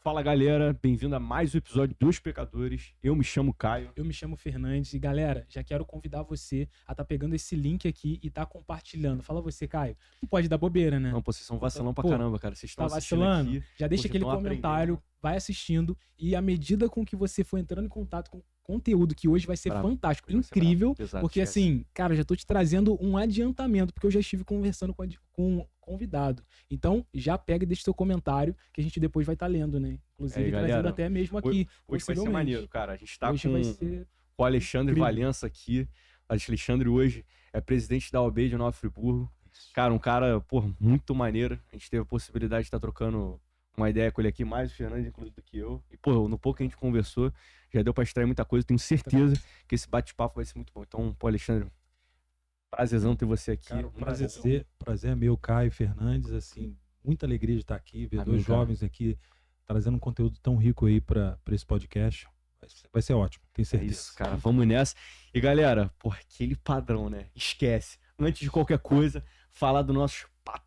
Fala galera, bem-vindo a mais um episódio dos Pecadores. Eu me chamo Caio. Eu me chamo Fernandes e galera, já quero convidar você a estar pegando esse link aqui e tá compartilhando. Fala você, Caio, não pode dar bobeira, né? Não, pô, vocês são vacilão pra caramba, cara. Vocês estão Tá assistindo vacilando? aqui. Já deixa vocês aquele estão comentário, aprendendo. vai assistindo e à medida com que você for entrando em contato com o conteúdo que hoje vai ser Bravo. fantástico, Hoje vai ser incrível, bravo. Exato, porque esquece. assim, cara, já tô te trazendo um adiantamento, porque eu já estive conversando com um convidado. Então, já pega e deixa seu comentário, que a gente depois vai estar lendo, né? Inclusive, Aí, trazendo galera, até mesmo aqui. Hoje vai ser possivelmente. maneiro, cara. A gente tá Hoje com vai ser o Alexandre incrível. Valença aqui. O Alexandre hoje é presidente da OAB de Nova Friburgo. Cara, um cara, pô, muito maneiro. A gente teve a possibilidade de estar trocando uma ideia com ele aqui, mais o Fernandes, inclusive, do que eu. E, pô, no pouco que a gente conversou, já deu pra extrair muita coisa. Tenho certeza que esse bate-papo vai ser muito bom. Então, pô, Alexandre, prazerzão ter você aqui. Cara, Muito prazer é meu, Caio Fernandes, assim, muita alegria de estar aqui, ver Amém, dois cara. jovens aqui trazendo um conteúdo tão rico aí para esse podcast. Vai ser ótimo, tenho É certeza. isso, cara. Vamos nessa. E galera, por aquele padrão, né? Esquece. Antes de qualquer coisa, falar dos nossos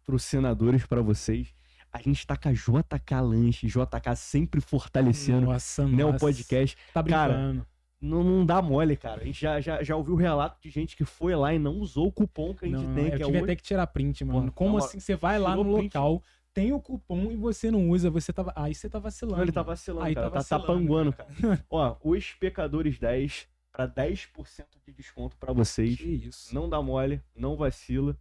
patrocinadores pra vocês. A gente tá com a JK Lanche, JK sempre fortalecendo, Nossa, né, o nossa. podcast. Tá Cara, brincando. Não dá mole, cara. A gente já ouviu relato de gente que foi lá e não usou o cupom que a gente Não, tem, eu que é tive o... até que tirar print, mano. Pô, Como na assim? Você vai lá tirou no print. local, tem o cupom e você não usa, você tava. Aí você tá vacilando. Não, ele tá mano. vacilando, Aí cara. tá Tá vacilando, panguando, cara. Ó, os Pecadores 10 pra 10% de desconto pra vocês. Que isso. Não dá mole, não vacila.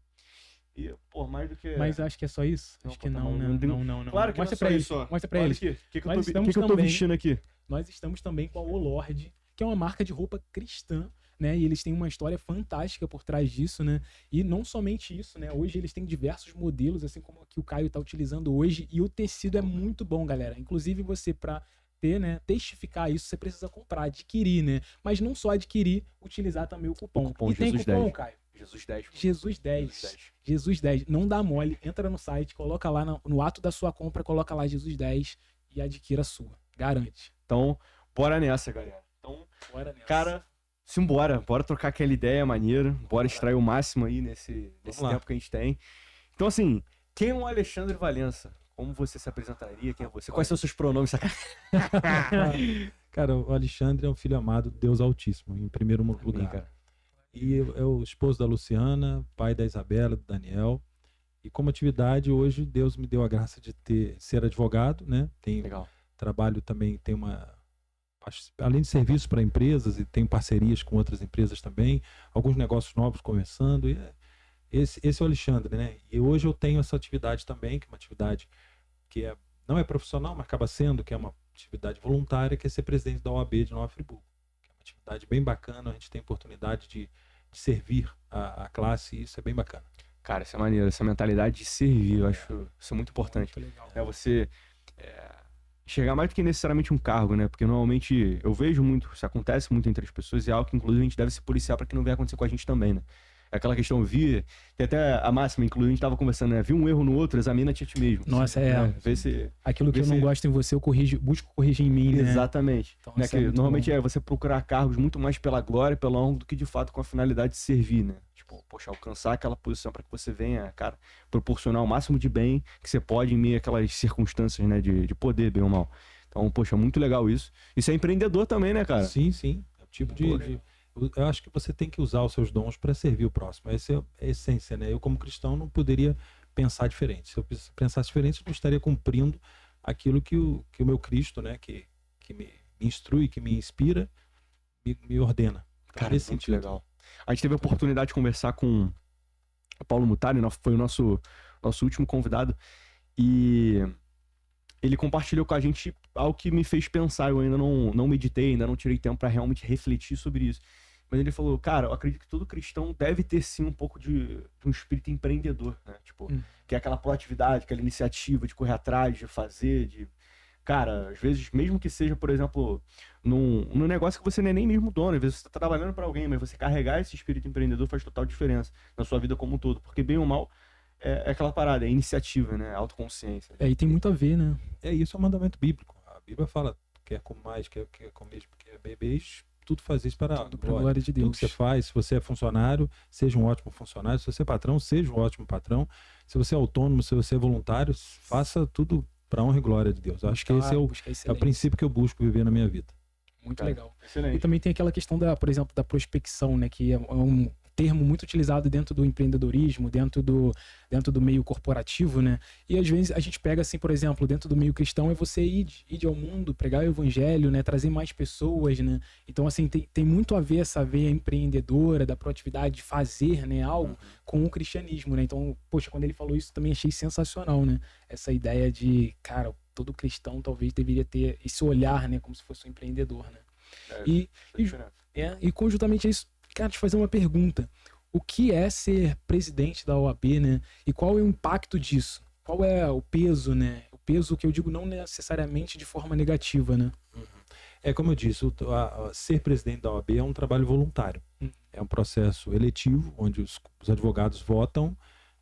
E, pô, mais do que... Mas acho que é só isso? Não, Acho pô, que tá não, maluco, né? não tem- Não. Claro que Mostra não é pra só eles. isso, ó. Mostra pra Olha eles. aqui. O que, que, Nós eu tô, estamos que eu tô também- vestindo aqui? Nós estamos também com a O Lord, que é uma marca de roupa cristã, né? E eles têm uma história fantástica por trás disso, né? E não somente isso, né? Hoje eles têm diversos modelos, assim como o que o Caio tá utilizando hoje, e o tecido é muito bom, galera. Inclusive você, pra ter, né, testificar isso, você precisa comprar, adquirir, né? Mas não só adquirir, utilizar também o cupom. O cupom E tem Jesus cupom, 10. Caio? Jesus 10. Jesus 10. Jesus 10. Não dá mole. Entra no site, coloca lá no ato da sua compra, coloca lá Jesus 10 e adquira a sua. Garante. Então, bora nessa, galera. Então, Bora nessa. cara, simbora. Bora trocar aquela ideia maneira. Bora extrair o máximo aí nesse lá. tempo que a gente tem. Então, assim, quem é o Alexandre Valença? Como você se apresentaria? Quem é você? Quais são os seus pronomes? Cara, o Alexandre é um filho amado do Deus Altíssimo, em primeiro lugar. Amém, cara. E é o esposo da Luciana, pai da Isabela, do Daniel. E como atividade, hoje Deus me deu a graça de ser advogado, né? Tem Legal. trabalho também, além de serviços para empresas, e tem parcerias com outras empresas também, alguns negócios novos começando. Esse é o Alexandre, né? E hoje eu tenho essa atividade também, que é uma atividade que não é profissional, mas acaba sendo, que é uma atividade voluntária, que é ser presidente da OAB de Nova Friburgo. Que é uma atividade bem bacana, a gente tem oportunidade de servir a classe, e isso é bem bacana. Cara, isso é maneiro. Essa mentalidade de servir, eu acho isso muito importante. Muito legal. É você chegar mais do que necessariamente um cargo, né? Porque normalmente eu vejo muito, isso acontece muito entre as pessoas e é algo que inclusive a gente deve se policiar para que não venha acontecer com a gente também, né? É aquela questão, tem até a máxima, inclusive a gente tava conversando, né? Vi um erro no outro, examina-te a ti mesmo. Nossa, Vê se... Aquilo que Vê eu não se- gosto em você, eu busco corrigir em mim, né? Exatamente. Então, Né? isso é Que muito normalmente bom. é você procurar cargos muito mais pela glória, pela honra, do que de fato com a finalidade de servir, né? Tipo, poxa, alcançar aquela posição para que você venha, cara, proporcionar o máximo de bem que você pode em meio àquelas circunstâncias, né? De poder, bem ou mal. Então, poxa, muito legal isso. Isso é empreendedor também, né, cara? Sim. É o tipo eu acho que você tem que usar os seus dons para servir o próximo. Essa é a essência, né? Eu, como cristão, não poderia pensar diferente. Se eu pensasse diferente, eu não estaria cumprindo aquilo que o meu Cristo, né? Que me instrui, que me inspira, me ordena. Então, Cara, nesse muito sentido. legal. A gente teve a oportunidade de conversar com o Paulo Mutari, foi o nosso último convidado, e ele compartilhou com a gente algo que me fez pensar. Eu ainda não meditei, ainda não tirei tempo para realmente refletir sobre isso. Mas ele falou, cara, eu acredito que todo cristão deve ter sim um pouco de um espírito empreendedor, né? Tipo, que é aquela proatividade, aquela iniciativa de correr atrás, de fazer, Cara, às vezes, mesmo que seja, por exemplo, num negócio que você não é nem mesmo dono, às vezes você tá trabalhando para alguém, mas você carregar esse espírito empreendedor faz total diferença na sua vida como um todo. Porque bem ou mal, é aquela parada, é iniciativa, né? Autoconsciência. E tem muito a ver, né? Isso é um mandamento bíblico. A Bíblia fala, quer com mais, quer com mesmo, quer bebeis, tudo fazes para a Tudo pra glória de Tudo Deus. que você faz, se você é funcionário, seja um ótimo funcionário. Se você é patrão, seja um ótimo patrão. Se você é autônomo, se você é voluntário, faça tudo para honra e glória de Deus. Eu acho que esse é o princípio que eu busco viver na minha vida. Muito legal. Excelente. E também tem aquela questão por exemplo, da prospecção, né? Que é um termo muito utilizado dentro do empreendedorismo, dentro do meio corporativo, né? E às vezes a gente pega assim, por exemplo, dentro do meio cristão é você ir ao mundo, pregar o evangelho, né? Trazer mais pessoas, né? Então, assim, tem muito a ver essa veia empreendedora, da proatividade de fazer, né, algo com o cristianismo, né? Então, poxa, quando ele falou isso, também achei sensacional, né? Essa ideia de, cara, todo cristão talvez deveria ter esse olhar, né? Como se fosse um empreendedor, né? E conjuntamente a isso, cara, te fazer uma pergunta. O que é ser presidente da OAB, né? E qual é o impacto disso? Qual é o peso, né? O peso que eu digo não necessariamente de forma negativa, né? É como eu disse, ser presidente da OAB é um trabalho voluntário. É um processo eletivo, onde os advogados votam,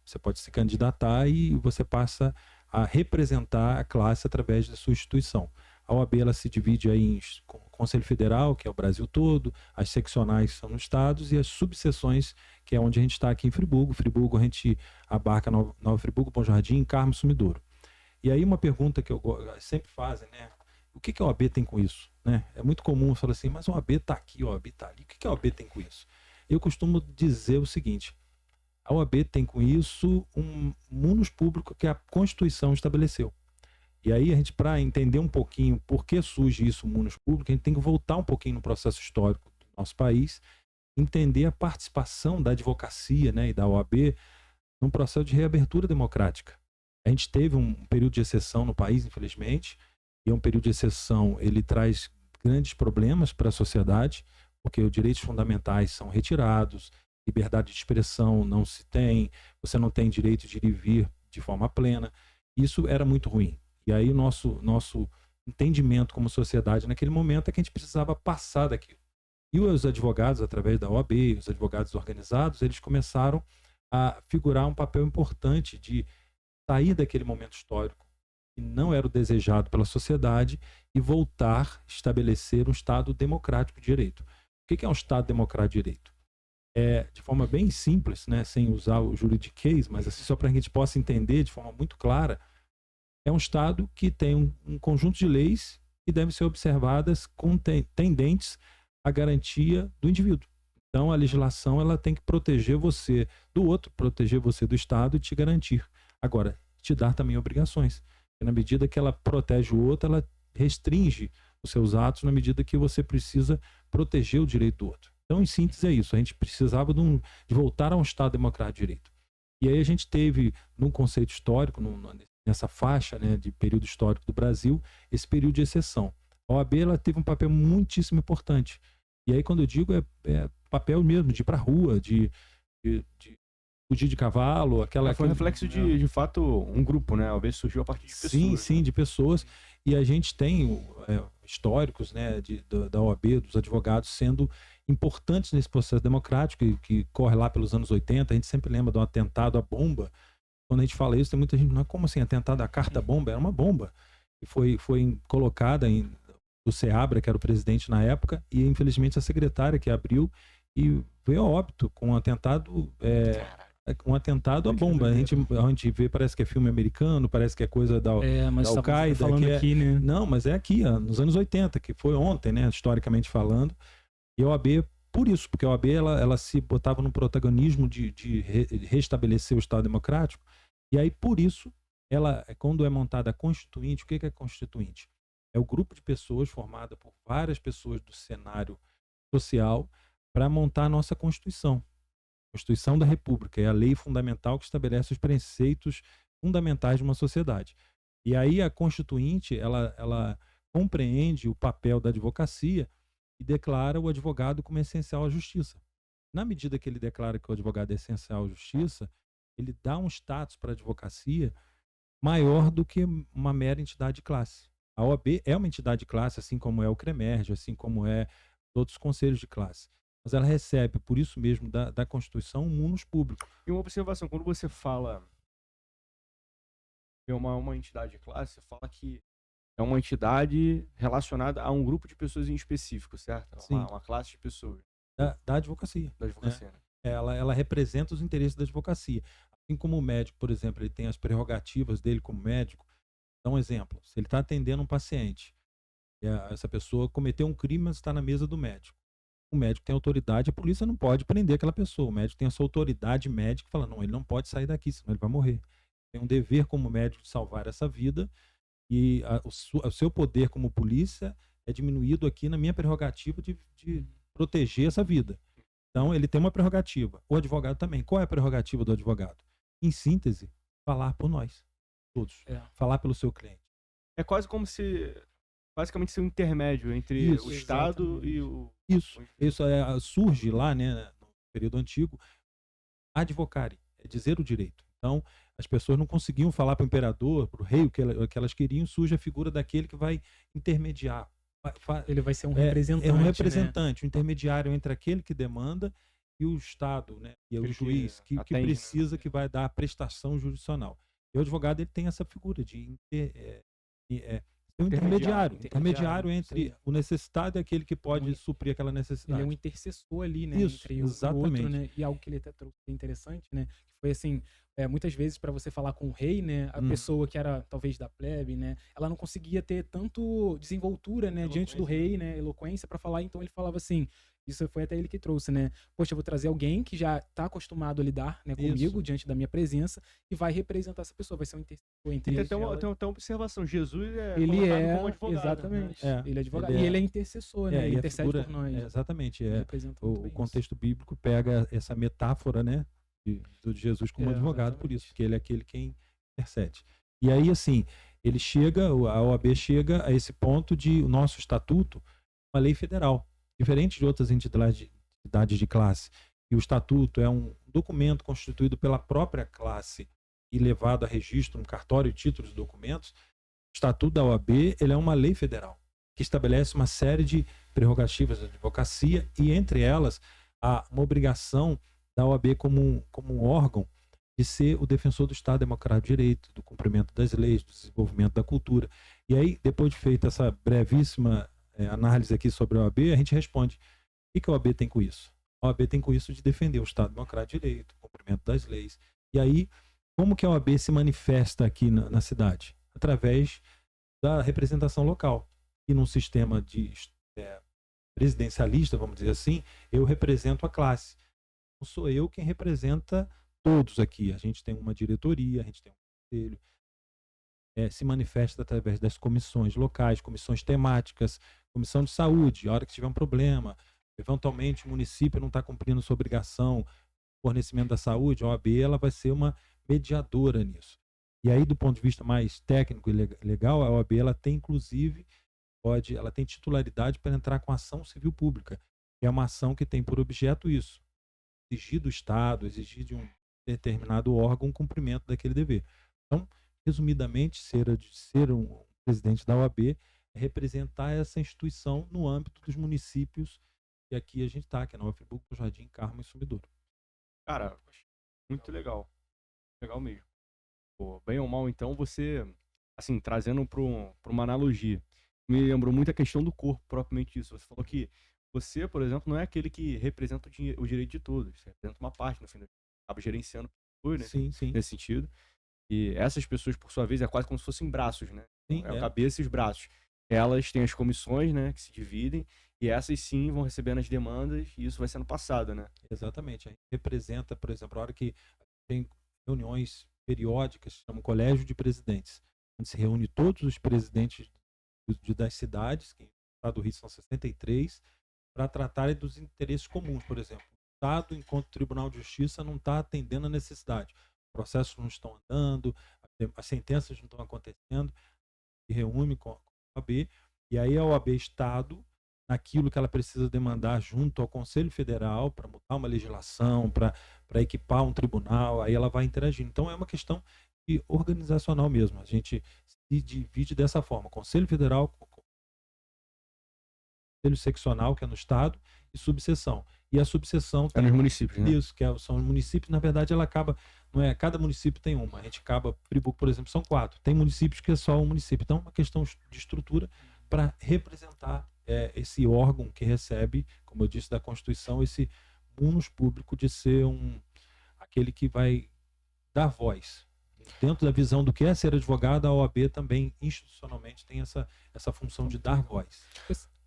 você pode se candidatar e você passa a representar a classe através da sua instituição. A OAB ela se divide aí em Conselho Federal, que é o Brasil todo, as seccionais são nos estados e as subseções, que é onde a gente está aqui em Friburgo. Friburgo a gente abarca Nova Friburgo, Bom Jardim, Carmo, Sumidouro. E aí uma pergunta que eu sempre fazem, né? O que a OAB tem com isso? Né? É muito comum falar assim, mas a OAB está aqui, a OAB está ali. O que a OAB tem com isso? Eu costumo dizer o seguinte, a OAB tem com isso um munus público que a Constituição estabeleceu. E aí a gente, para entender um pouquinho por que surge isso, o munus público, a gente tem que voltar um pouquinho no processo histórico do nosso país, entender a participação da advocacia, né, e da OAB num processo de reabertura democrática. A gente teve um período de exceção no país, infelizmente, e um período de exceção, ele traz grandes problemas para a sociedade, porque os direitos fundamentais são retirados, liberdade de expressão não se tem, você não tem direito de ir e vir de forma plena. Isso era muito ruim. E aí o nosso entendimento como sociedade naquele momento é que a gente precisava passar daquilo. E os advogados, através da OAB, os advogados organizados, eles começaram a figurar um papel importante de sair daquele momento histórico que não era o desejado pela sociedade e voltar a estabelecer um Estado democrático de direito. O que é um Estado democrático de direito? De forma bem simples, né, sem usar o juridiquês, mas assim, só para que a gente possa entender de forma muito clara, é um Estado que tem um conjunto de leis que devem ser observadas tendentes à garantia do indivíduo. Então, a legislação ela tem que proteger você do outro, proteger você do Estado e te garantir. Agora, te dar também obrigações. E na medida que ela protege o outro, ela restringe os seus atos na medida que você precisa proteger o direito do outro. Então, em síntese, é isso. A gente precisava de voltar a um Estado democrático de direito. E aí a gente teve, num conceito histórico, nessa faixa, né, de período histórico do Brasil, esse período de exceção. A OAB ela teve um papel muitíssimo importante. E aí, quando eu digo, é papel mesmo, de ir para a rua, de fugir de cavalo, Foi um reflexo de fato, um grupo, né? A OAB surgiu a partir de pessoas. Sim, de pessoas. E a gente tem históricos, né, da OAB, dos advogados, sendo importantes nesse processo democrático que corre lá pelos anos 80. A gente sempre lembra do atentado à bomba. Quando a gente fala isso, tem muita gente, não é como assim, atentado à carta-bomba? Era uma bomba. E foi colocada o Seabra, que era o presidente na época, e infelizmente a secretária que abriu e veio a óbito com um atentado à bomba. A gente vê, parece que é filme americano, parece que é coisa da Al-Qaeda. Falando aqui, né? Não, mas é aqui, nos anos 80, que foi ontem, né, historicamente falando. E a OAB, por isso, porque a OAB ela se botava no protagonismo de restabelecer o Estado democrático. E aí, por isso, quando é montada a Constituinte, o que é Constituinte? É o grupo de pessoas formado por várias pessoas do cenário social para montar a nossa Constituição. Constituição da República, é a lei fundamental que estabelece os preceitos fundamentais de uma sociedade. E aí a Constituinte, ela compreende o papel da advocacia e declara o advogado como essencial à justiça. Na medida que ele declara que o advogado é essencial à justiça, ele dá um status para a advocacia maior do que uma mera entidade de classe. A OAB é uma entidade de classe, assim como é o CREMERG, assim como é outros conselhos de classe. Mas ela recebe, por isso mesmo, da Constituição, um munus público. E uma observação, quando você fala que é uma entidade de classe, você fala que é uma entidade relacionada a um grupo de pessoas em específico, certo? Sim. Uma classe de pessoas. Da advocacia. Da advocacia, né? Ela representa os interesses da advocacia. Assim como o médico, por exemplo, ele tem as prerrogativas dele como médico, Dá um exemplo. Se ele está atendendo um paciente, e essa pessoa cometeu um crime, mas está na mesa do médico. O médico tem autoridade, a polícia não pode prender aquela pessoa. O médico tem a sua autoridade médica e fala, não, ele não pode sair daqui, senão ele vai morrer. Tem um dever como médico de salvar essa vida e o seu poder como polícia é diminuído aqui na minha prerrogativa de proteger essa vida. Então, ele tem uma prerrogativa. O advogado também. Qual é a prerrogativa do advogado? Em síntese, falar por nós, todos. Falar pelo seu cliente. É quase como se, basicamente, ser um intermédio entre o Estado e o... Isso surge lá, né, no período antigo, advocare, é dizer o direito. Então, as pessoas não conseguiam falar para o imperador, para o rei, o que elas queriam, surge a figura daquele que vai intermediar. Ele vai ser um representante. É um representante, um intermediário entre aquele que demanda e o Estado, né? E o juiz que precisa, que vai dar a prestação jurisdicional. E o advogado ele tem essa figura de ser um intermediário entre o necessitado e aquele que pode suprir aquela necessidade. Ele é um intercessor ali, né? Isso, entre exatamente. o outro, né? E algo que ele até trouxe interessante, né? Que foi assim, muitas vezes para você falar com o rei, né? A pessoa que era talvez da plebe, né? Ela não conseguia ter tanto desenvoltura, né? Diante do rei, né? Eloquência para falar. Então ele falava assim. Isso foi até ele que trouxe, né? Poxa, eu vou trazer alguém que já está acostumado a lidar, né, comigo, diante da minha presença, e vai representar essa pessoa, vai ser um intercessor entre eles. Tem uma observação, Jesus ele como advogado. Exatamente. Né? Ele é advogado. E ele é intercessor, né? Ele intercede por nós. Exatamente. O contexto bíblico pega essa metáfora, né, de Jesus como advogado, por isso, porque ele é aquele quem intercede. E aí, assim, a OAB chega a esse ponto de o nosso estatuto, uma lei federal. Diferente de outras entidades de classe. E o estatuto é um documento constituído pela própria classe e levado a registro no cartório de títulos e documentos. O estatuto da OAB ele é uma lei federal que estabelece uma série de prerrogativas da advocacia e, entre elas, há uma obrigação da OAB como um órgão de ser o defensor do Estado Democrático de Direito, do cumprimento das leis, do desenvolvimento da cultura. E aí, depois de feita essa brevíssima análise aqui sobre a OAB, a gente responde: o que a OAB tem com isso? A OAB tem com isso de defender o Estado Democrático de Direito, o cumprimento das leis. E aí, como que a OAB se manifesta aqui na cidade? Através da representação local. E num sistema de presidencialista, vamos dizer assim, eu represento a classe. Não sou eu quem representa todos aqui. A gente tem uma diretoria, a gente tem um conselho. Se manifesta através das comissões locais, comissões temáticas, comissão de saúde, a hora que tiver um problema, eventualmente o município não está cumprindo sua obrigação, fornecimento da saúde, a OAB ela vai ser uma mediadora nisso. E aí, do ponto de vista mais técnico e legal, a OAB ela tem, inclusive, ela tem titularidade para entrar com ação civil pública, que é uma ação que tem por objeto isso, exigir do Estado, exigir de um determinado órgão o cumprimento daquele dever. Então, resumidamente, ser um presidente da OAB é representar essa instituição no âmbito dos municípios que aqui a gente está, que é Nova Friburgo, Jardim, Carmo e Sumidouro. Cara, muito legal. Legal mesmo. Pô, bem ou mal, então, você, assim, trazendo para uma analogia, me lembrou muito a questão do corpo, propriamente disso. Você falou que você, por exemplo, não é aquele que representa o direito de todos. Você representa uma parte, no fim, acaba gerenciando pessoas, né? Sim. Nesse sentido. E essas pessoas, por sua vez, é quase como se fossem braços, né? Sim, a cabeça e os braços. Elas têm as comissões, né, que se dividem, e essas sim vão recebendo as demandas, e isso vai sendo passado, né? Exatamente. A gente representa, por exemplo, a hora que tem reuniões periódicas, chama Colégio de Presidentes, onde se reúne todos os presidentes das cidades, que no estado do Rio são 63, para tratarem dos interesses comuns. Por exemplo, o Estado, enquanto Tribunal de Justiça, não está atendendo a necessidade. Processos não estão andando, as sentenças não estão acontecendo, se reúne com a OAB, e aí a OAB Estado, naquilo que ela precisa demandar junto ao Conselho Federal, para mudar uma legislação, para equipar um tribunal, aí ela vai interagindo. Então é uma questão organizacional mesmo, a gente se divide dessa forma: Conselho Federal, Conselho Seccional, que é no Estado, e subseção. E a subseção é nos municípios, né? Isso, são os municípios. Na verdade, ela acaba, não é, cada município tem uma. A gente acaba, Friburgo, por exemplo, são 4. Tem municípios que é só um município. Então, é uma questão de estrutura para representar esse órgão que recebe, como eu disse, da Constituição, esse munus público de ser aquele que vai dar voz. dentro da visão do que é ser advogado, a OAB também, institucionalmente, tem essa função de dar voz.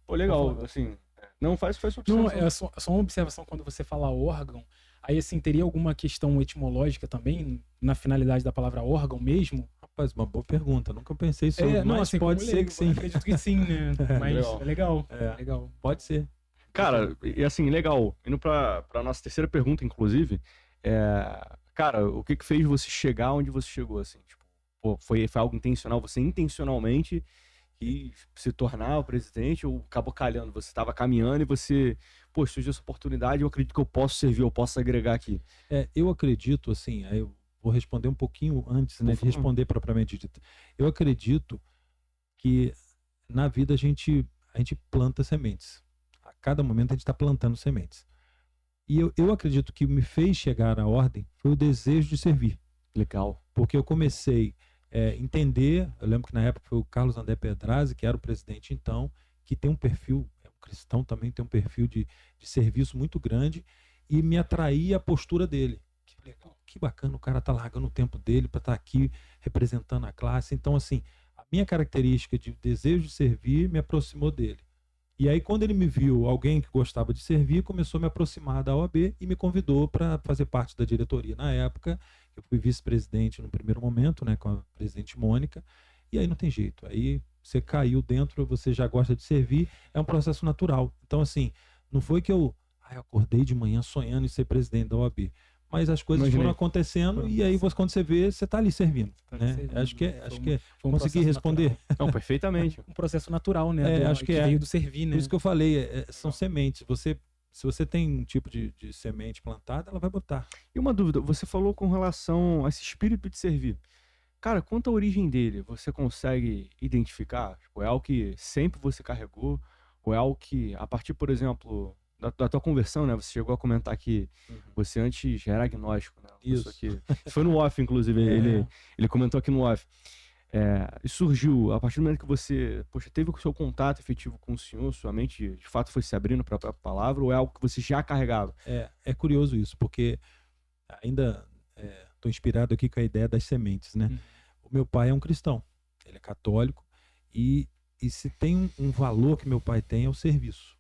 Pô, legal, assim, não faz sua observação. Não, é só uma observação quando você fala órgão. Aí, assim, teria alguma questão etimológica também na finalidade da palavra órgão mesmo? Rapaz, uma boa pergunta. Nunca pensei sobre, Não, mas assim, pode como ser leigo, que sim. Acredito que sim, né? Mas Legal. é legal. É. Legal. Pode ser. Cara, e assim, legal. Indo pra nossa terceira pergunta, inclusive, cara, o que fez você chegar onde você chegou, assim? Tipo, pô, foi algo intencional? Você intencionalmente quis se tornar o presidente ou acabou calhando? Você estava caminhando e você, pô, surgiu essa oportunidade, eu acredito que eu posso servir, eu posso agregar aqui. Eu acredito, assim, aí eu vou responder um pouquinho antes, né, de favor. responder propriamente dito. Eu acredito que na vida a gente planta sementes. A cada momento a gente está plantando sementes. E eu acredito que me fez chegar à ordem foi o desejo de servir. Legal. Porque eu comecei a entender, eu lembro que na época foi o Carlos André Pedrazzi, que era o presidente então, que tem um perfil, é um cristão também, tem um perfil de serviço muito grande, e me atraía a postura dele. Que bacana, o cara tá largando o tempo dele para estar aqui representando a classe. Então, assim, a minha característica de desejo de servir me aproximou dele. E aí, quando ele me viu, alguém que gostava de servir, começou a me aproximar da OAB e me convidou para fazer parte da diretoria. Na época, eu fui vice-presidente no primeiro momento, né, com a presidente Mônica, e aí não tem jeito. Aí você caiu dentro, você já gosta de servir, é um processo natural. Então, assim, não foi que eu acordei de manhã sonhando em ser presidente da OAB. Mas as coisas foram acontecendo e aí quando você vê, você está ali servindo. Né? Acho que foi um consegui responder. natural. Não, perfeitamente. Um processo natural, né? Acho que veio do servir, né? Por isso que eu falei, são sementes. Se você tem um tipo de semente plantada, ela vai botar. E uma dúvida, você falou com relação a esse espírito de servir. Cara, quanto à origem dele, você consegue identificar? Tipo, é algo que sempre você carregou? Ou é algo que, a partir, por exemplo, da tua conversão, né? Você chegou a comentar que você antes já era agnóstico, né? Isso. Isso foi no off, inclusive. Ele comentou aqui no off. E surgiu, a partir do momento que você, poxa, teve o seu contato efetivo com o Senhor, sua mente de fato foi se abrindo para a palavra, ou é algo que você já carregava? É curioso isso, porque ainda estou inspirado aqui com a ideia das sementes, né? O meu pai é um cristão, ele é católico, e se tem um valor que meu pai tem é o serviço.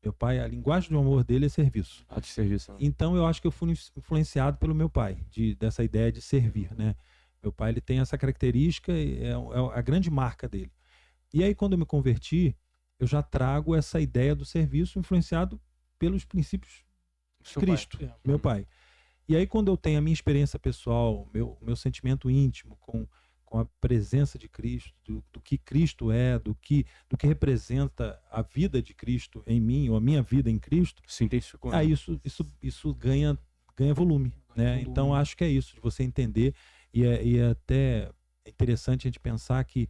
Meu pai, a linguagem do amor dele é serviço. De serviço. Né? Então eu acho que eu fui influenciado pelo meu pai, dessa ideia de servir, né? Meu pai, ele tem essa característica, é a grande marca dele. E aí quando eu me converti, eu já trago essa ideia do serviço influenciado pelos princípios de Cristo, meu pai. E aí quando eu tenho a minha experiência pessoal, meu sentimento íntimo com a presença de Cristo, do que Cristo é, do que representa a vida de Cristo em mim, ou a minha vida em Cristo, se intensificou. Aí isso ganha volume, né? Então acho que é isso, de você entender, e é até interessante a gente pensar que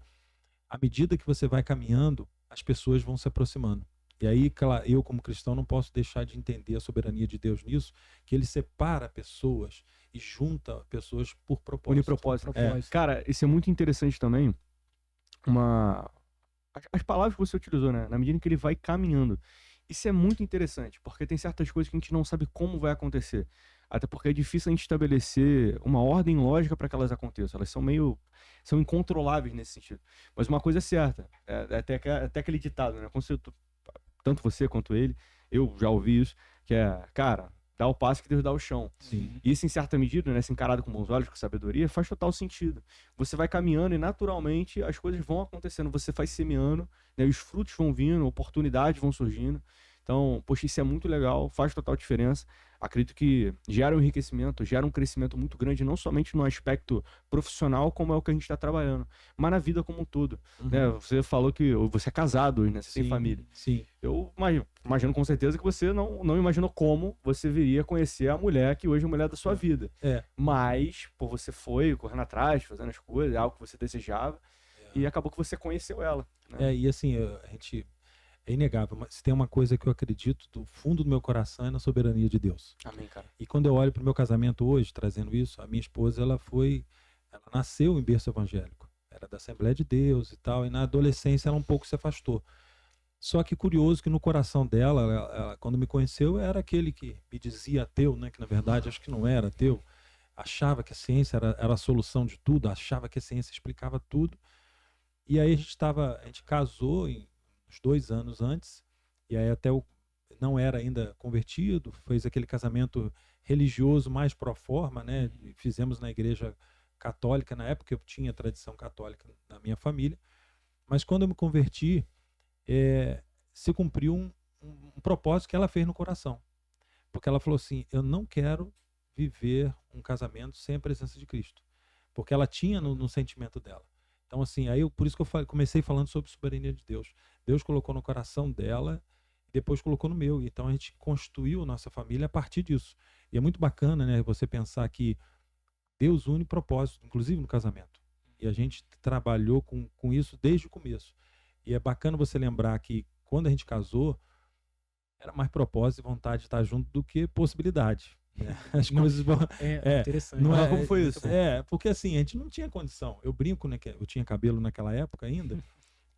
à medida que você vai caminhando, as pessoas vão se aproximando. E aí, claro, eu como cristão não posso deixar de entender a soberania de Deus nisso, que ele separa pessoas e junta pessoas por propósito. Une propósito. Cara, isso é muito interessante também. As palavras que você utilizou, né? Na medida em que ele vai caminhando. Isso é muito interessante, porque tem certas coisas que a gente não sabe como vai acontecer. Até porque é difícil a gente estabelecer uma ordem lógica para que elas aconteçam. Elas são incontroláveis nesse sentido. Mas uma coisa é certa, até aquele ditado, né? Tanto você quanto ele, eu já ouvi isso, que é, cara, dá o passo que Deus dá o chão. Sim. Isso, em certa medida, né, se encarado com bons olhos, com sabedoria, faz total sentido. Você vai caminhando e, naturalmente, as coisas vão acontecendo. Você vai semeando, né, os frutos vão vindo, oportunidades vão surgindo. Então, poxa, isso é muito legal, faz total diferença. Acredito que gera um enriquecimento, gera um crescimento muito grande, não somente no aspecto profissional, como é o que a gente está trabalhando, mas na vida como um todo. Né? Você falou que você é casado hoje, né? Você tem família. Sim. Eu imagino com certeza que você não imaginou como você viria conhecer a mulher que hoje é a mulher da sua vida. Mas, pô, você foi correndo atrás, fazendo as coisas, algo que você desejava, e acabou que você conheceu ela. Né? E assim, a gente... É inegável, mas se tem uma coisa que eu acredito do fundo do meu coração é na soberania de Deus. Amém, cara. E quando eu olho para o meu casamento hoje, trazendo isso, a minha esposa, ela nasceu em berço evangélico. Era da Assembleia de Deus e tal, e na adolescência ela um pouco se afastou. Só que curioso que no coração dela, ela, quando me conheceu, era aquele que me dizia ateu, né? Que na verdade acho que não era ateu. achava que a ciência era a solução de tudo, achava que a ciência explicava tudo. E aí a gente casou uns 2 anos antes, e aí até não era ainda convertido, fez aquele casamento religioso mais pro forma, né? Fizemos na igreja católica, na época eu tinha tradição católica na minha família, mas quando eu me converti, se cumpriu um propósito que ela fez no coração, porque ela falou assim, eu não quero viver um casamento sem a presença de Cristo, porque ela tinha no sentimento dela. Então assim, por isso que eu comecei falando sobre soberania de Deus. Deus colocou no coração dela, depois colocou no meu, então a gente construiu nossa família a partir disso. E é muito bacana, né, você pensar que Deus une propósito, inclusive no casamento. E a gente trabalhou com isso desde o começo. E é bacana você lembrar que quando a gente casou, era mais propósito e vontade de estar junto do que possibilidade. Né? As coisas vão... interessante. Não como foi isso? Porque assim, a gente não tinha condição. Eu brinco, né, que eu tinha cabelo naquela época ainda.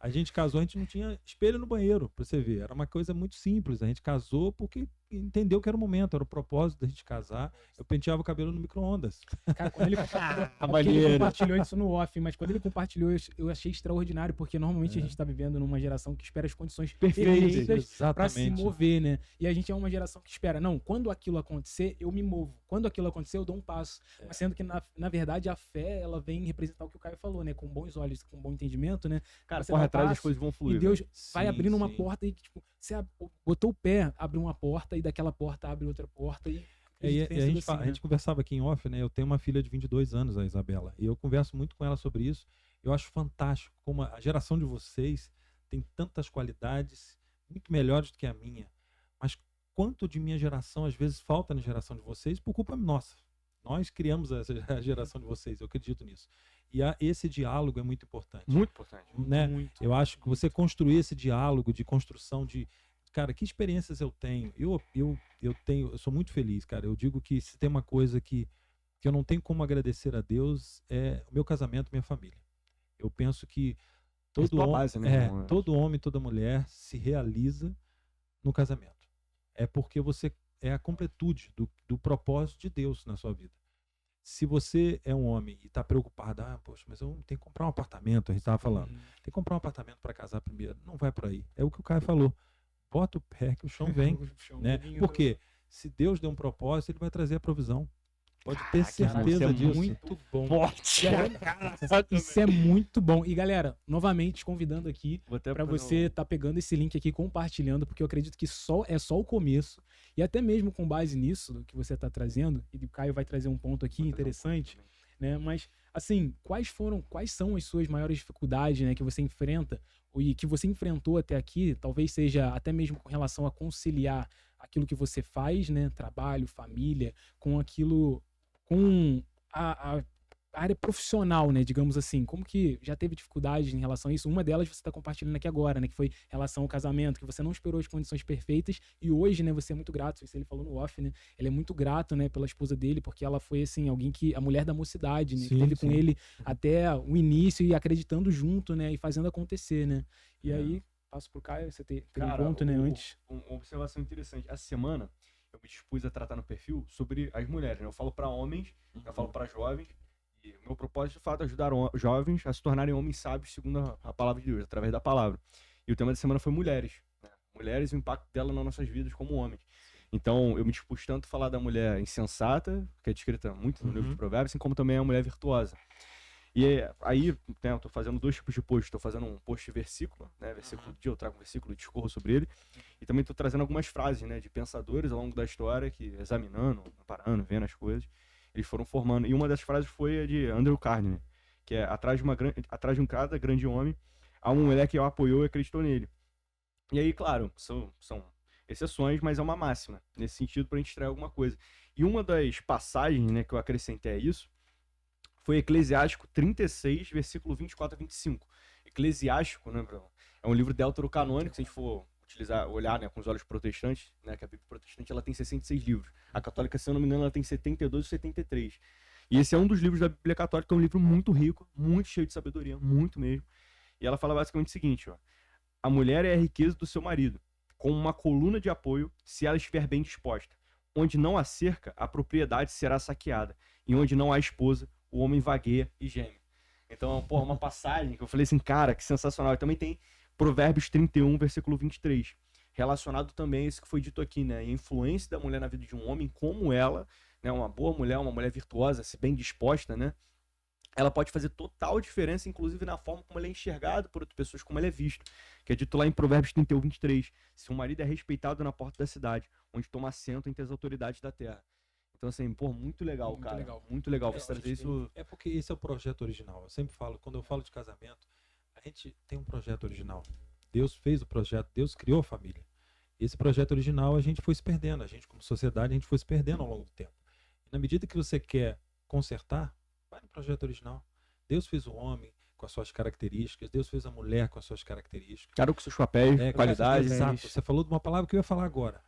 A gente casou, a gente não tinha espelho no banheiro, pra você ver. Era uma coisa muito simples. A gente casou porque entendeu que era o momento, era o propósito da gente casar. Eu penteava o cabelo no micro-ondas. Cara, quando ele compartilhou isso no off, mas quando ele compartilhou, eu achei extraordinário, porque normalmente a gente tá vivendo numa geração que espera as condições perfeitas pra se mover, né? E a gente é uma geração que espera, não, quando aquilo acontecer, eu me movo. Quando aquilo acontecer, eu dou um passo. Mas sendo que, na verdade, a fé, ela vem representar o que o Caio falou, né? Com bons olhos, com bom entendimento, né? Cara, corre atrás, as coisas vão fluir. E Deus vai abrindo uma porta e, tipo, você botou o pé, abriu uma porta, e daquela porta abre outra porta. E a gente conversava aqui em off, né? Eu tenho uma filha de 22 anos, a Isabela, e eu converso muito com ela sobre isso. Eu acho fantástico como a geração de vocês tem tantas qualidades muito melhores do que a minha. Mas quanto de minha geração, às vezes, falta na geração de vocês por culpa nossa. Nós criamos a geração de vocês, eu acredito nisso. E esse diálogo é muito importante. Muito importante. Né? Muito. Eu acho que você construir esse diálogo de construção de... Cara, que experiências eu tenho? Eu sou muito feliz, cara. Eu digo que se tem uma coisa que eu não tenho como agradecer a Deus, é o meu casamento, minha família. Eu penso que todo homem, toda mulher se realiza no casamento. É porque você é a completude do propósito de Deus na sua vida. Se você é um homem e está preocupado, poxa, mas eu tenho que comprar um apartamento, a gente estava falando, tem que comprar um apartamento para casar primeiro. Não vai por aí. É o que o Caio falou. Bota o pé que o chão vem. Né? Porque se Deus deu um propósito, ele vai trazer a provisão. Pode ter certeza disso. Muito bom. Forte. Isso é muito bom. E galera, novamente convidando aqui para você tá pegando esse link aqui, compartilhando, porque eu acredito que é só o começo. E até mesmo com base nisso que você tá trazendo, e o Caio vai trazer um ponto aqui interessante, né? Mas assim, quais são as suas maiores dificuldades, né, que você enfrenta e que você enfrentou até aqui? Talvez seja até mesmo com relação a conciliar aquilo que você faz, né, trabalho, família, com aquilo, com a área profissional, né, digamos assim. Como que já teve dificuldades em relação a isso? Uma delas você está compartilhando aqui agora, né, que foi em relação ao casamento, que você não esperou as condições perfeitas e hoje, né, você é muito grato, isso ele falou no off, né, ele é muito grato, né, pela esposa dele, porque ela foi, assim, a mulher da mocidade, né, que teve com ele até o início e acreditando junto, né, e fazendo acontecer, né. E aí, passo pro Caio, você tem um ponto, né, antes. Uma observação interessante. Essa semana, eu me dispus a tratar no perfil sobre as mulheres, né, eu falo para homens, eu falo para jovens. E o meu propósito, de fato, é ajudar jovens a se tornarem homens sábios segundo a palavra de Deus, através da palavra. E o tema da semana foi mulheres. Né? Mulheres e o impacto dela nas nossas vidas como homens. Então, eu me dispus tanto a falar da mulher insensata, que é descrita muito no livro de Provérbios, assim como também a mulher virtuosa. E aí, né, eu tô fazendo 2 tipos de post. Tô fazendo um post de versículo, né, versículo do dia, eu trago um versículo, discorro sobre ele. E também tô trazendo algumas frases, né, de pensadores ao longo da história, que examinando, parando, vendo as coisas, eles foram formando. E uma dessas frases foi a de Andrew Carnegie, que é: atrás de um cada grande homem, há uma mulher que o apoiou e acreditou nele. E aí, claro, são exceções, mas é uma máxima, nesse sentido, pra gente extrair alguma coisa. E uma das passagens, né, que eu acrescentei a isso, foi Eclesiástico 36, versículo 24 a 25. Eclesiástico, né, é um livro deuterocanônico, se a gente for olhar, né, com os olhos protestantes, né, que a Bíblia protestante ela tem 66 livros. A católica, se eu não me engano, ela tem 72 ou 73. E esse é um dos livros da Bíblia Católica, é um livro muito rico, muito cheio de sabedoria, muito mesmo. E ela fala basicamente o seguinte, ó: a mulher é a riqueza do seu marido, como uma coluna de apoio, se ela estiver bem disposta. onde não há cerca, a propriedade será saqueada. E onde não há esposa, o homem vagueia e geme. Então, pô, uma passagem que eu falei assim, cara, que sensacional. E também tem Provérbios 31, versículo 23. Relacionado também a isso que foi dito aqui, né? A influência da mulher na vida de um homem, como ela, né? Uma boa mulher, uma mulher virtuosa, se bem disposta, né? Ela pode fazer total diferença, inclusive na forma como ela é enxergada por outras pessoas, como ela é vista. Que é dito lá em Provérbios 31, 23. Se um marido é respeitado na porta da cidade, onde toma assento entre as autoridades da terra. Então, assim, pô, muito legal, Muito cara. legal. Muito legal você trazer isso. É porque esse é o projeto original. Eu sempre falo, quando eu falo de casamento, a gente tem um projeto original. Deus fez o projeto, Deus criou a família. Esse projeto original a gente foi se perdendo, a gente como sociedade a gente foi se perdendo ao longo do tempo. E na medida que você quer consertar, vai no projeto original. Deus fez o homem com as suas características, Deus fez a mulher com as suas características. Cara, com seus papéis, qualidades. Exato. Você falou de uma palavra que eu ia falar agora,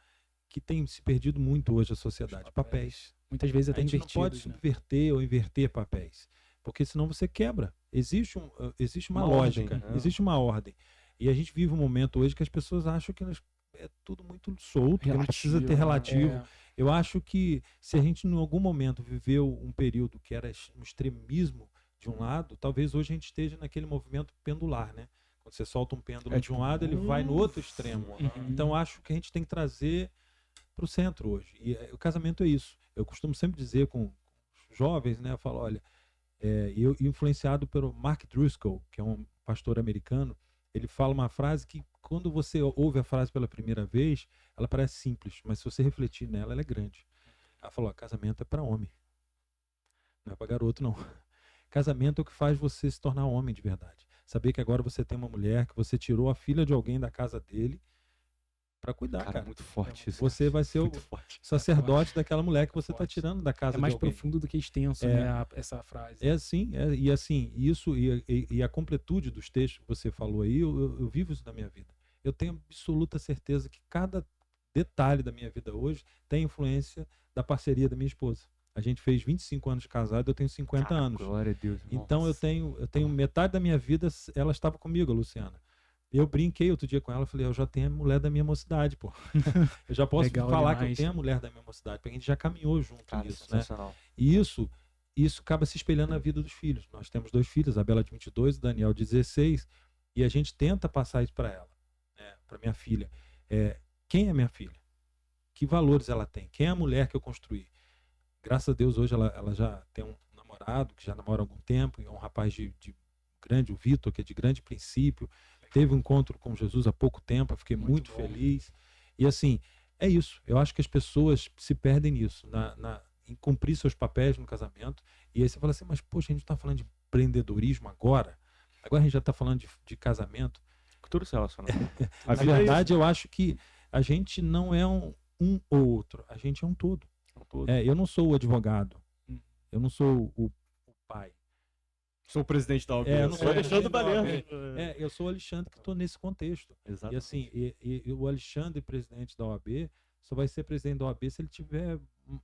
que tem se perdido muito hoje a sociedade, papéis. Muitas vezes até A gente não invertidos, pode subverter ou inverter papéis, porque senão você quebra. Existe uma Uma lógica, ordem, né? existe uma ordem. E a gente vive um momento hoje que as pessoas acham que é tudo muito solto, que não precisa ter relativo. É. Eu acho que se a gente em algum momento viveu um período que era um extremismo de um lado, talvez hoje a gente esteja naquele movimento pendular, né? Quando você solta um pêndulo de um lado, ele vai no outro extremo. Então acho que a gente tem que trazer para o centro hoje. E o casamento é isso. Eu costumo sempre dizer com os jovens, né? Eu falo, olha, eu influenciado pelo Mark Driscoll, que é um pastor americano, ele fala uma frase que quando você ouve a frase pela primeira vez, ela parece simples, mas se você refletir nela, ela é grande. Ela falou, casamento é para homem, não é para garoto, não. Casamento é o que faz você se tornar homem de verdade. Saber que agora você tem uma mulher, que você tirou a filha de alguém da casa dele para cuidar, cara. Muito forte isso. Você vai ser o sacerdote daquela mulher que você está tirando da casa É mais de alguém. profundo do que extenso, né, essa frase. É assim, e assim, isso e a completude dos textos que você falou aí, eu vivo isso na minha vida. Eu tenho absoluta certeza que cada detalhe da minha vida hoje tem influência da parceria da minha esposa. A gente fez 25 anos de casado, eu tenho 50 anos. Glória a Deus. Então eu tenho metade da minha vida, ela estava comigo, a Luciana. Eu brinquei outro dia com ela, falei, eu já tenho a mulher da minha mocidade, pô. Eu já posso falar demais, que eu tenho a mulher da minha mocidade, porque a gente já caminhou junto nisso, né? E isso acaba se espelhando na vida dos filhos. Nós temos 2 filhos, a Bela de 22 e o Daniel de 16, e a gente tenta passar isso para ela, né? Para minha filha. Quem é minha filha? Que valores ela tem? Quem é a mulher que eu construí? Graças a Deus, hoje ela já tem um namorado, que já namora há algum tempo, e é um rapaz de grande, o Vitor, que é de grande princípio. Teve um encontro com Jesus há pouco tempo, eu fiquei muito feliz. E assim, é isso. Eu acho que as pessoas se perdem nisso, em cumprir seus papéis no casamento. E aí você fala assim, mas poxa, a gente está falando de empreendedorismo agora? Agora a gente já está falando de casamento. Tudo se relaciona. Na verdade, eu acho que a gente não é um ou outro, a gente é um todo. Eu não sou o advogado, eu não sou o pai. Sou o presidente da OAB. Eu não sou o Alexandre Baleno. Eu sou o Alexandre que estou nesse contexto. Exatamente. E assim, e o Alexandre, presidente da OAB, só vai ser presidente da OAB se ele tiver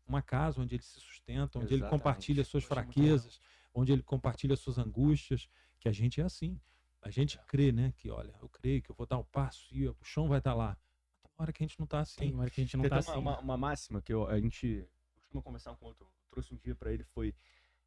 uma casa onde ele se sustenta, onde ele compartilha suas fraquezas, onde ele compartilha suas angústias, que a gente é assim. A gente crê, né? Que olha, eu creio que eu vou dar o passo e o chão vai estar lá. Tem uma hora que a gente não está assim. Tem uma hora que a gente não Tem tá até assim. uma máxima que a gente costuma conversar com outro, trouxe um dia pra ele, foi,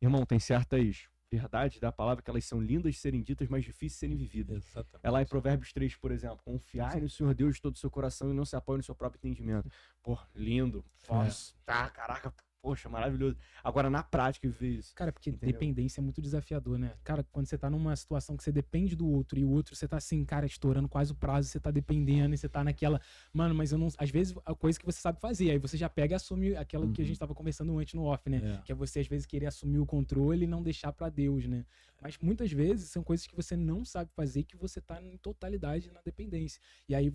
irmão, tem certas verdades da palavra que elas são lindas de serem ditas, mas difíceis de serem vividas. Exatamente. Ela em Provérbios 3, por exemplo, confiai no Senhor Deus de todo o seu coração e não se apoie no seu próprio entendimento. Pô, lindo. Nossa, caraca, poxa, maravilhoso. Agora, na prática, viver isso. Cara, porque Entendeu? dependência é muito desafiador, né? Cara, quando você tá numa situação que você depende do outro e o outro você tá assim, cara, estourando quase o prazo, você tá dependendo e você tá naquela, mano, mas eu não, às vezes a coisa que você sabe fazer, aí você já pega e assume aquilo que a gente tava conversando antes no off, né? Que é você às vezes querer assumir o controle e não deixar pra Deus, né? Mas muitas vezes são coisas que você não sabe fazer, que você tá em totalidade na dependência. E aí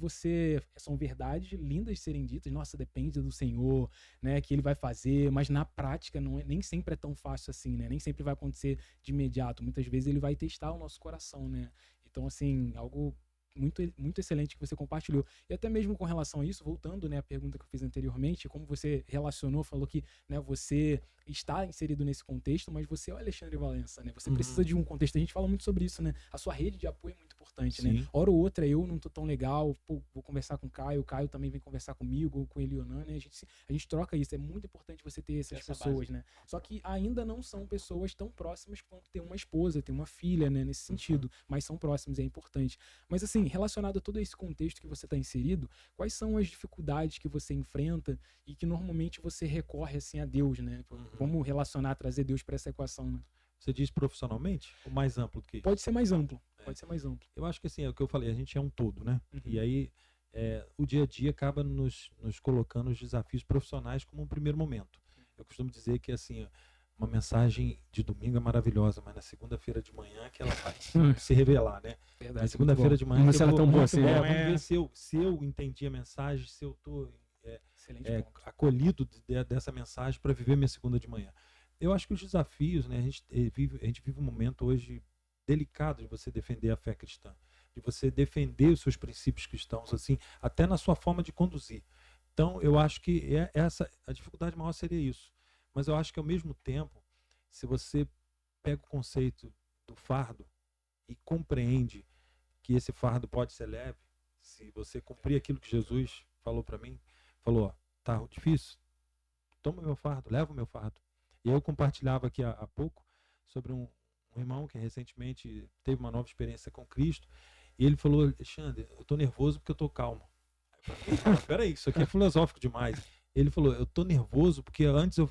são verdades lindas de serem ditas, nossa, depende do Senhor, né, que ele vai fazer, mas na prática nem sempre é tão fácil assim, né? Nem sempre vai acontecer de imediato. Muitas vezes ele vai testar o nosso coração, né? Então, assim, algo muito, muito excelente que você compartilhou. E até mesmo com relação a isso, voltando, né, à pergunta que eu fiz anteriormente, como você relacionou, falou que, né, você está inserido nesse contexto, mas você é o Alexandre Valença, né? Você precisa de um contexto. A gente fala muito sobre isso, né? A sua rede de apoio é muito importante, né? Sim. Hora ou outra eu não tô tão legal, pô, vou conversar com o Caio também vem conversar comigo, ou com o Elionan, né? A gente troca isso, é muito importante você ter essas Essa pessoas, base. né? Só que ainda não são pessoas tão próximas quanto ter uma esposa, ter uma filha, né? Nesse sentido, mas são próximos, é importante. Mas assim, relacionado a todo esse contexto que você está inserido, quais são as dificuldades que você enfrenta e que normalmente você recorre assim a Deus, né? Vamos relacionar, trazer Deus para essa equação, né? Você diz profissionalmente ou mais amplo do que isso? Pode ser mais amplo, pode ser mais amplo. Eu acho que assim, é o que eu falei, a gente é um todo, né? Uhum. E aí o dia a dia acaba nos colocando os desafios profissionais como um primeiro momento. Eu costumo dizer que assim, uma mensagem de domingo é maravilhosa, mas na segunda-feira de manhã que ela vai se revelar, né? Verdade. Na segunda-feira de manhã Não que será tão boa assim, né? vamos ver se eu entendi a mensagem, se eu tô Excelente ponto. acolhido dessa mensagem para viver minha segunda de manhã. Eu acho que os desafios, né? A gente vive um momento hoje delicado de você defender a fé cristã, de você defender os seus princípios cristãos, assim, até na sua forma de conduzir. Então, eu acho que a dificuldade maior seria isso. Mas eu acho que, ao mesmo tempo, se você pega o conceito do fardo e compreende que esse fardo pode ser leve, se você cumprir aquilo que Jesus falou para mim, falou, ó, tá difícil, toma o meu fardo, leva o meu fardo. E eu compartilhava aqui há pouco sobre um irmão que recentemente teve uma nova experiência com Cristo, e ele falou, Alexandre, eu tô nervoso porque eu tô calmo. Eu falei, peraí, isso aqui é filosófico demais. Ele falou, eu tô nervoso porque antes eu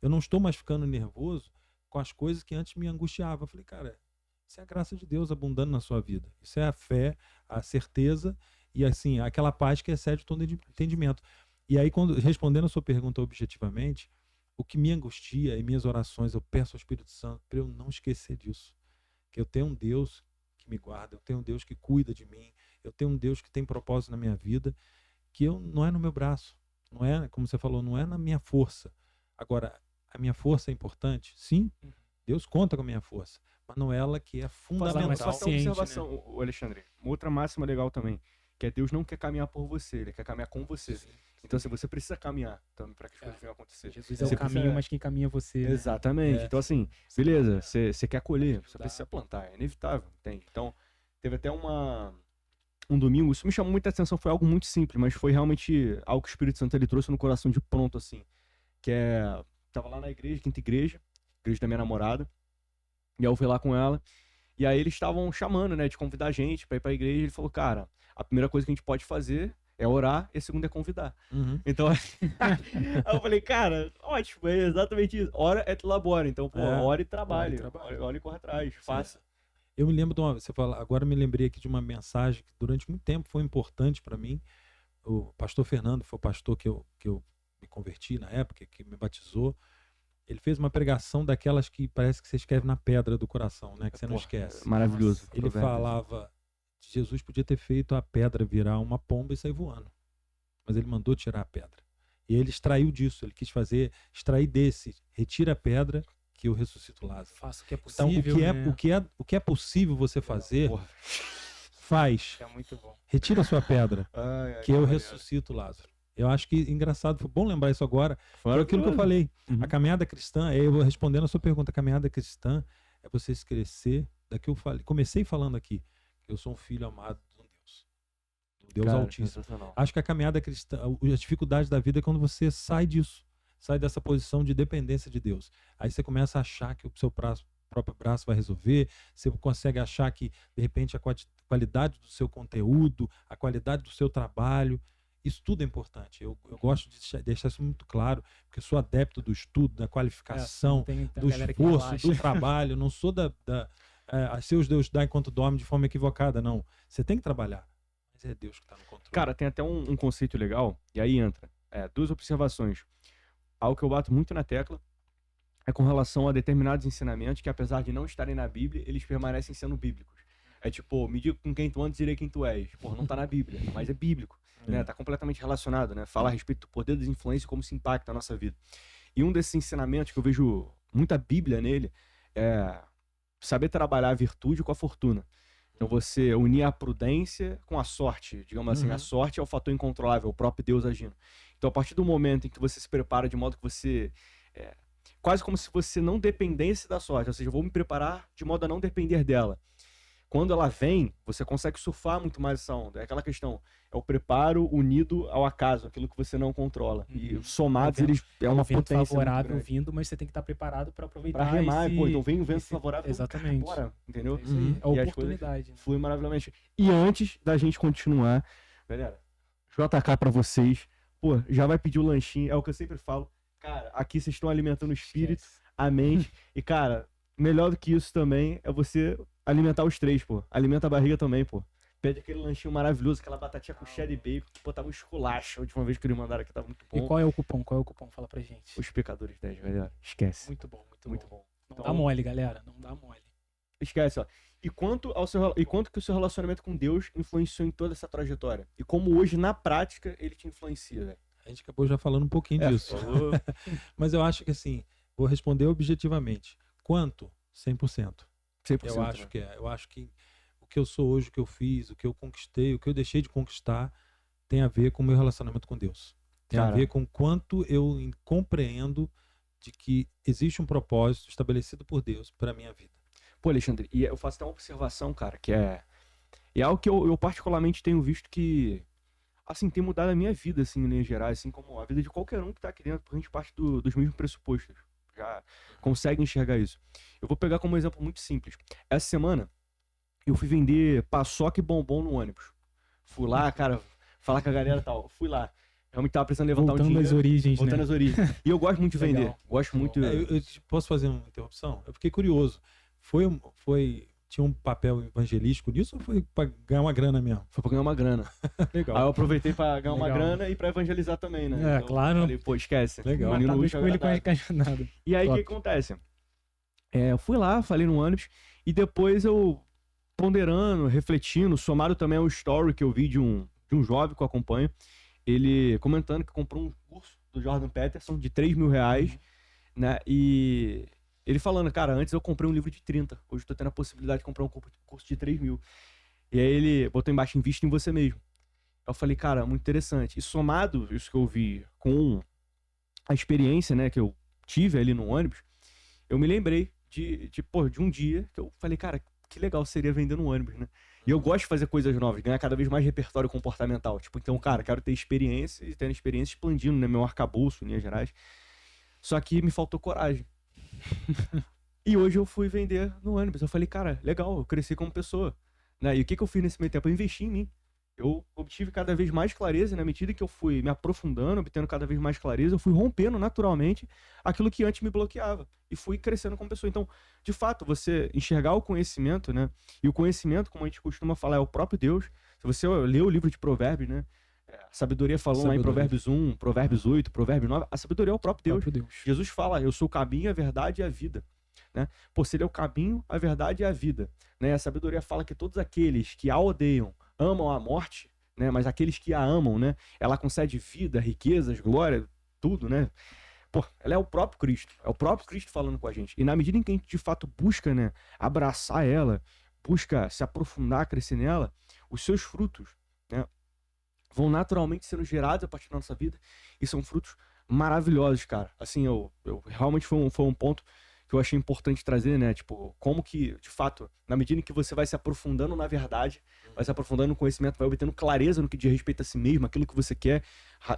não estou mais ficando nervoso com as coisas que antes me angustiavam. Eu falei, cara, isso é a graça de Deus abundando na sua vida. Isso é a fé, a certeza e assim, aquela paz que excede todo entendimento. E aí, respondendo a sua pergunta objetivamente, o que me angustia em minhas orações, eu peço ao Espírito Santo para eu não esquecer disso. Que eu tenho um Deus que me guarda, eu tenho um Deus que cuida de mim, eu tenho um Deus que tem propósito na minha vida, que não é no meu braço, não é, como você falou, não é na minha força. Agora, a minha força é importante? Sim, Deus conta com a minha força, mas não é ela que é fundamental. Mas faça uma Paciente, observação, o Alexandre. Uma outra máxima legal também, que é Deus não quer caminhar por você, Ele quer caminhar com você. Então, assim, você precisa caminhar também para que as coisas venham a acontecer. Jesus é Você o caminho, precisa- mas quem caminha é você. Né? Exatamente. Então, assim, beleza, você quer colher, você precisa plantar, é inevitável, entende? Então, teve até um domingo, isso me chamou muita atenção, foi algo muito simples, mas foi realmente algo que o Espírito Santo ele trouxe no coração de pronto, assim, que tava lá na igreja, quinta igreja da minha namorada, e aí eu fui lá com ela, e aí eles estavam chamando, né, de convidar a gente pra ir pra igreja, e ele falou, cara, a primeira coisa que a gente pode fazer é orar, e a segunda é convidar. Uhum. Então, aí eu falei, cara, ótimo, é exatamente isso. Ora et labora. Então, pô, ora e trabalhe. Ora e corre atrás, faça. Eu me lembro de agora me lembrei aqui de uma mensagem que durante muito tempo foi importante para mim. O pastor Fernando foi o pastor que eu me converti na época, que me batizou. Ele fez uma pregação daquelas que parece que você escreve na pedra do coração, né? Que você não esquece. Maravilhoso. Ele falava que Jesus podia ter feito a pedra virar uma pomba e sair voando. Mas ele mandou tirar a pedra. E ele extraiu disso. Ele quis extrair desse. Retira a pedra que eu ressuscito Lázaro. Faça o que é Então, possível. o que é possível você fazer, faz. É muito bom. Retira a sua pedra, que eu maneiro. ressuscito Lázaro. Eu acho que engraçado, foi bom lembrar isso agora. Foi aquilo que eu falei. Uhum. A caminhada cristã, eu vou respondendo a sua pergunta, a caminhada cristã é você se crescer, daqui eu falei, comecei falando aqui, que eu sou um filho amado de um Deus. Do Deus Cara, Altíssimo. sensacional. Acho que a caminhada cristã, a dificuldade da vida é quando você sai disso, sai dessa posição de dependência de Deus. Aí você começa a achar que o seu próprio braço vai resolver, você consegue achar que, de repente, a qualidade do seu conteúdo, a qualidade do seu trabalho, isso tudo é importante. Eu gosto de deixar isso muito claro, porque eu sou adepto do estudo, da qualificação, Tem do galera que esforço, relaxa. do trabalho. Não sou seus Deus dá enquanto dorme de forma equivocada, não. Você tem que trabalhar, mas é Deus que está no controle. Cara, tem até um conceito legal, e aí entra duas observações. Algo que eu bato muito na tecla é com relação a determinados ensinamentos que, apesar de não estarem na Bíblia, eles permanecem sendo bíblicos. É tipo, me diga com quem tu andas, direi quem tu és. Porra, não tá na Bíblia, mas é bíblico, né? Tá completamente relacionado, né? Fala a respeito do poder das influências e como isso impacta a nossa vida. E um desses ensinamentos que eu vejo muita Bíblia nele é saber trabalhar a virtude com a fortuna. Então você unir a prudência com a sorte, digamos assim, a sorte é o fator incontrolável, o próprio Deus agindo. Então a partir do momento em que você se prepara de modo que você... quase como se você não dependesse da sorte, ou seja, eu vou me preparar de modo a não depender dela. quando ela vem, você consegue surfar muito mais essa onda. É aquela questão, é o preparo unido ao acaso, aquilo que você não controla. E somados, eles é uma o vento potência favorável muito grande. vindo, mas você tem que estar preparado para aproveitar Pra remar, esse... pô, então vem um vento esse- favorável, exatamente. bora, entendeu? É isso aí, é E as coisas oportunidade. Né? flui maravilhosamente. E antes da gente continuar, galera, JK pra vocês, pô, já vai pedir o lanchinho, é o que eu sempre falo. Cara, aqui vocês estão alimentando o espírito, Esquece. a mente. E, cara, melhor do que isso também é você alimentar os três, pô. Alimenta a barriga também, pô. Pede aquele lanchinho maravilhoso, aquela batatinha com cheddar e bacon, que pô, tava um esculacho. A última vez que eles mandaram aqui tava muito E bom. qual é o cupom? Qual é o cupom? Fala pra gente. Os Pecadores 10, galera. Esquece. Muito bom, muito, Muito bom. bom. Não Então- dá mole, galera. Não dá mole. Esquece, ó. E quanto que o seu relacionamento com Deus influenciou em toda essa trajetória? E como hoje, na prática, ele te influencia, velho? A gente acabou já falando um pouquinho disso. falou. Mas eu acho que assim, vou responder objetivamente. Quanto? 100%. 100%. Eu acho né? que é. Eu acho que o que eu sou hoje, o que eu fiz, o que eu conquistei, o que eu deixei de conquistar, tem a ver com o meu relacionamento com Deus. Tem a Cara. ver com quanto eu compreendo de que existe um propósito estabelecido por Deus para minha vida. Pô, Alexandre, e eu faço até uma observação, cara, que é algo que eu particularmente tenho visto que, assim, tem mudado a minha vida, assim, em linhas gerais, assim, como a vida de qualquer um que tá aqui dentro, porque a gente parte dos mesmos pressupostos. Já consegue enxergar isso. Eu vou pegar como exemplo muito simples. Essa semana, eu fui vender paçoca e bombom no ônibus. Fui lá, cara, falar com a galera e tal. Fui lá. Realmente tava precisando levantar um Voltando dinheiro. às origens, Voltando né? às origens. E eu gosto muito de vender. Legal. Gosto muito... Eu posso fazer uma interrupção? Eu fiquei curioso. Tinha um papel evangelístico nisso ou foi para ganhar uma grana mesmo? Foi pra ganhar uma grana. Legal. Aí eu aproveitei pra ganhar uma Legal. grana e pra evangelizar também, né? É, claro. Falei, pô, esquece. Legal. Menino Matar dois útil, coelhos com agradável. a cajadada. E aí, o que Top. acontece? Eu fui lá, falei no ônibus, e depois eu, ponderando, refletindo, somado também ao story que eu vi de um jovem que eu acompanho, ele comentando que comprou um curso do Jordan Peterson de R$3.000, né? E ele falando, cara, antes eu comprei um livro de 30, hoje eu tô tendo a possibilidade de comprar um curso de 3.000. E aí ele botou embaixo, invista em você mesmo. Eu falei, cara, muito interessante. E somado isso que eu vi com a experiência, né, que eu tive ali no ônibus, eu me lembrei de um dia que eu falei, cara, que legal seria vender no ônibus, né? E eu gosto de fazer coisas novas, ganhar cada vez mais repertório comportamental. Tipo, então, cara, quero ter experiência e tendo experiência expandindo, né, meu arcabouço, em linhas gerais. Só que me faltou coragem. E hoje eu fui vender no ônibus. Eu falei, cara, legal, eu cresci como pessoa. Né? E o que eu fiz nesse meio tempo? Eu investi em mim. Eu obtive cada vez mais clareza, na medida que eu fui me aprofundando, obtendo cada vez mais clareza, eu fui rompendo naturalmente aquilo que antes me bloqueava. E fui crescendo como pessoa. Então, de fato, você enxergar o conhecimento, né? E o conhecimento, como a gente costuma falar, é o próprio Deus. Se você ler o livro de Provérbios, né? A sabedoria falou lá em Provérbios 1, Provérbios 8, Provérbios 9, a sabedoria é o próprio Deus. Próprio Deus. Jesus fala, eu sou o caminho, a verdade e a vida. Né? Por ser ele é o caminho, a verdade e a vida. Né? A sabedoria fala que todos aqueles que a odeiam amam a morte, né? Mas aqueles que a amam, né? Ela concede vida, riquezas, glória, tudo, né? Pô, ela é o próprio Cristo. É o próprio Cristo falando com a gente. E na medida em que a gente de fato busca, né, abraçar ela, busca se aprofundar, crescer nela, os seus frutos, né, vão naturalmente sendo gerados a partir da nossa vida. E são frutos maravilhosos, cara. Assim, eu realmente foi um ponto que eu achei importante trazer, né? Tipo, como que, de fato, na medida em que você vai se aprofundando na verdade, vai se aprofundando no conhecimento, vai obtendo clareza no que diz respeito a si mesmo, aquilo que você quer,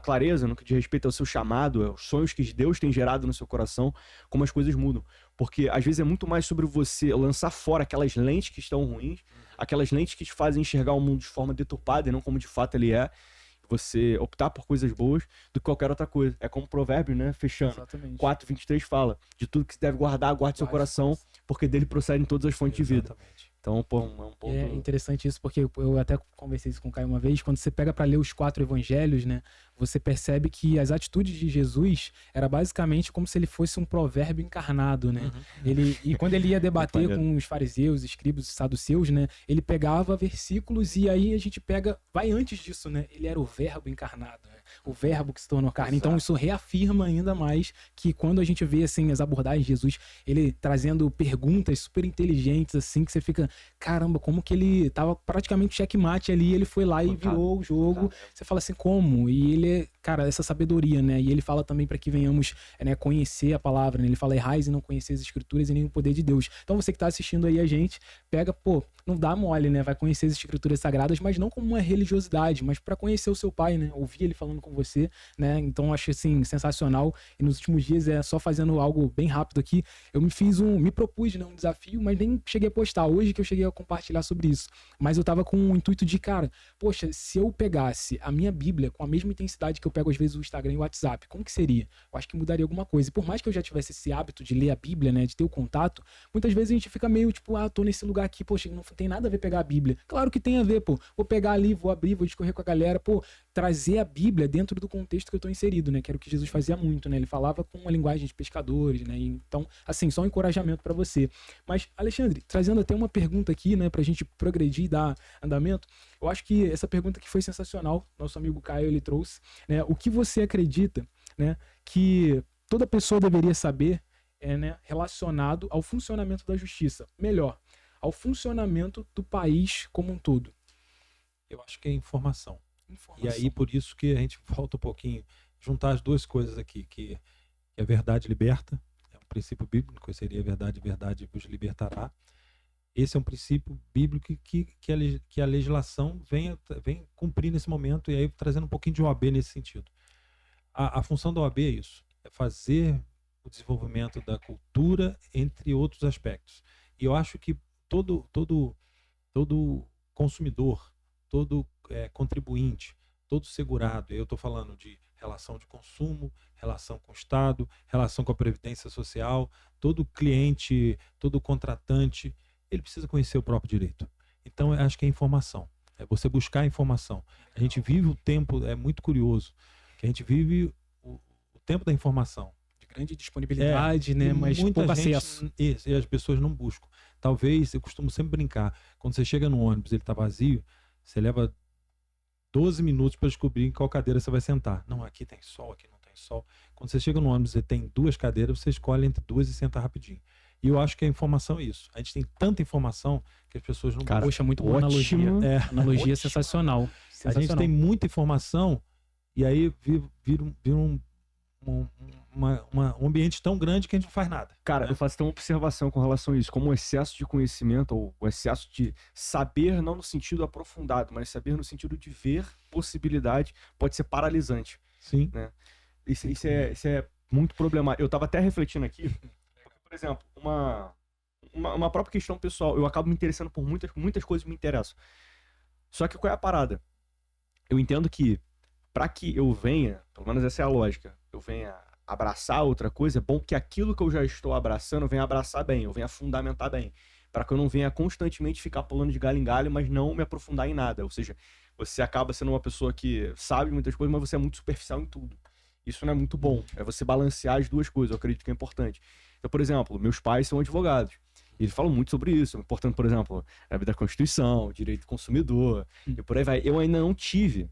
clareza no que diz respeito ao seu chamado, aos sonhos que Deus tem gerado no seu coração, como as coisas mudam. Porque, às vezes, é muito mais sobre você lançar fora aquelas lentes que estão ruins, aquelas lentes que te fazem enxergar o mundo de forma deturpada e não como de fato ele é, você optar por coisas boas do que qualquer outra coisa. É como o provérbio, né? Fechando. Exatamente. 4:23 fala, de tudo que se deve guardar, guarde seu coração, porque dele procedem todas as fontes de vida. Exatamente. Então, pô, é um ponto... É interessante isso, porque eu até conversei isso com o Caio uma vez, quando você pega para ler os 4 evangelhos, né, você percebe que as atitudes de Jesus era basicamente como se ele fosse um provérbio encarnado, né? E quando ele ia debater com os fariseus, escribas e saduceus, né, ele pegava versículos e aí a gente vai antes disso, né? Ele era o verbo encarnado, né? O verbo que se tornou carne. Então isso reafirma ainda mais que quando a gente vê assim as abordagens de Jesus, ele trazendo perguntas super inteligentes assim, que você fica, caramba, como que ele tava praticamente checkmate ali, ele foi lá e virou o jogo. Você fala assim, como? E ele, cara, essa sabedoria, né? E ele fala também para que venhamos, né, conhecer a palavra, né? Ele fala, errais e não conhecer as escrituras e nem o poder de Deus. Então você que tá assistindo aí a gente, pega, pô, não dá mole, né? Vai conhecer as escrituras sagradas, mas não como uma religiosidade, mas para conhecer o seu pai, né? Ouvir ele falando com você, né? Então eu acho assim sensacional. E nos últimos dias, só fazendo algo bem rápido aqui, eu me propus, né, um desafio, mas nem cheguei a postar. Hoje que eu cheguei a compartilhar sobre isso. Mas eu tava com o intuito de, cara, poxa, se eu pegasse a minha Bíblia com a mesma intensidade que eu pego às vezes o Instagram e o WhatsApp, como que seria? Eu acho que mudaria alguma coisa. E por mais que eu já tivesse esse hábito de ler a Bíblia, né, de ter o contato, muitas vezes a gente fica meio tipo, tô nesse lugar aqui, poxa, não tem nada a ver pegar a Bíblia. Claro que tem a ver, pô. Vou pegar ali, vou abrir, vou discorrer com a galera, pô, trazer a Bíblia dentro do contexto que eu tô inserido, né, que era o que Jesus fazia muito, né, ele falava com uma linguagem de pescadores, né, então, assim, só um encorajamento para você. Mas, Alexandre, trazendo até uma pergunta aqui, né, pra gente progredir e dar andamento, eu acho que essa pergunta que foi sensacional, nosso amigo Caio, ele trouxe, né, o que você acredita, né, que toda pessoa deveria saber, né, relacionado ao funcionamento da justiça, melhor, ao funcionamento do país como um todo? Eu acho que é informação. E aí, por isso que a gente volta um pouquinho, juntar as duas coisas aqui, que a verdade liberta, é um princípio bíblico, seria verdade vos libertará. Esse é um princípio bíblico que a legislação vem cumprir nesse momento, e aí trazendo um pouquinho de OAB nesse sentido. A função da OAB é isso, é fazer o desenvolvimento da cultura, entre outros aspectos. E eu acho que todo consumidor, todo contribuinte, todo segurado, eu estou falando de relação de consumo, relação com o Estado, relação com a Previdência Social, todo cliente, todo contratante, ele precisa conhecer o próprio direito. Então, eu acho que é informação, é você buscar informação. A gente vive o tempo, é muito curioso, que a gente vive o tempo da informação. De grande disponibilidade, né? Mas pouco acesso. E as pessoas não buscam. Talvez, eu costumo sempre brincar, quando você chega no ônibus, ele está vazio, você leva 12 minutos para descobrir em qual cadeira você vai sentar. Não, aqui tem sol, aqui não tem sol. Quando você chega no ônibus e tem 2 cadeiras, você escolhe entre 2 e senta rapidinho. E eu acho que a informação é isso. A gente tem tanta informação que as pessoas não... Cara, poxa, muito boa analogia. Analogia sensacional. A gente tem muita informação e aí vira um ambiente tão grande que a gente não faz nada. Cara, eu faço até uma observação com relação a isso, como o excesso de conhecimento, ou o excesso de saber, não no sentido aprofundado, mas saber no sentido de ver possibilidade, pode ser paralisante. Sim. Né? Isso é muito problemático. Eu tava até refletindo aqui, porque, por exemplo, uma própria questão pessoal, eu acabo me interessando por muitas coisas que me interessam. Só que qual é a parada? Eu entendo que, para que eu venha, pelo menos essa é a lógica, eu venha abraçar outra coisa, é bom que aquilo que eu já estou abraçando eu venha abraçar bem, eu venha fundamentar bem, para que eu não venha constantemente ficar pulando de galho em galho, mas não me aprofundar em nada. Ou seja, você acaba sendo uma pessoa que sabe muitas coisas, mas você é muito superficial em tudo. Isso não é muito bom, é você balancear as duas coisas, eu acredito que é importante. Então, por exemplo, meus pais são advogados, e eles falam muito sobre isso, importando, por exemplo, a vida da Constituição, direito do consumidor, e por aí vai. Eu ainda não tive,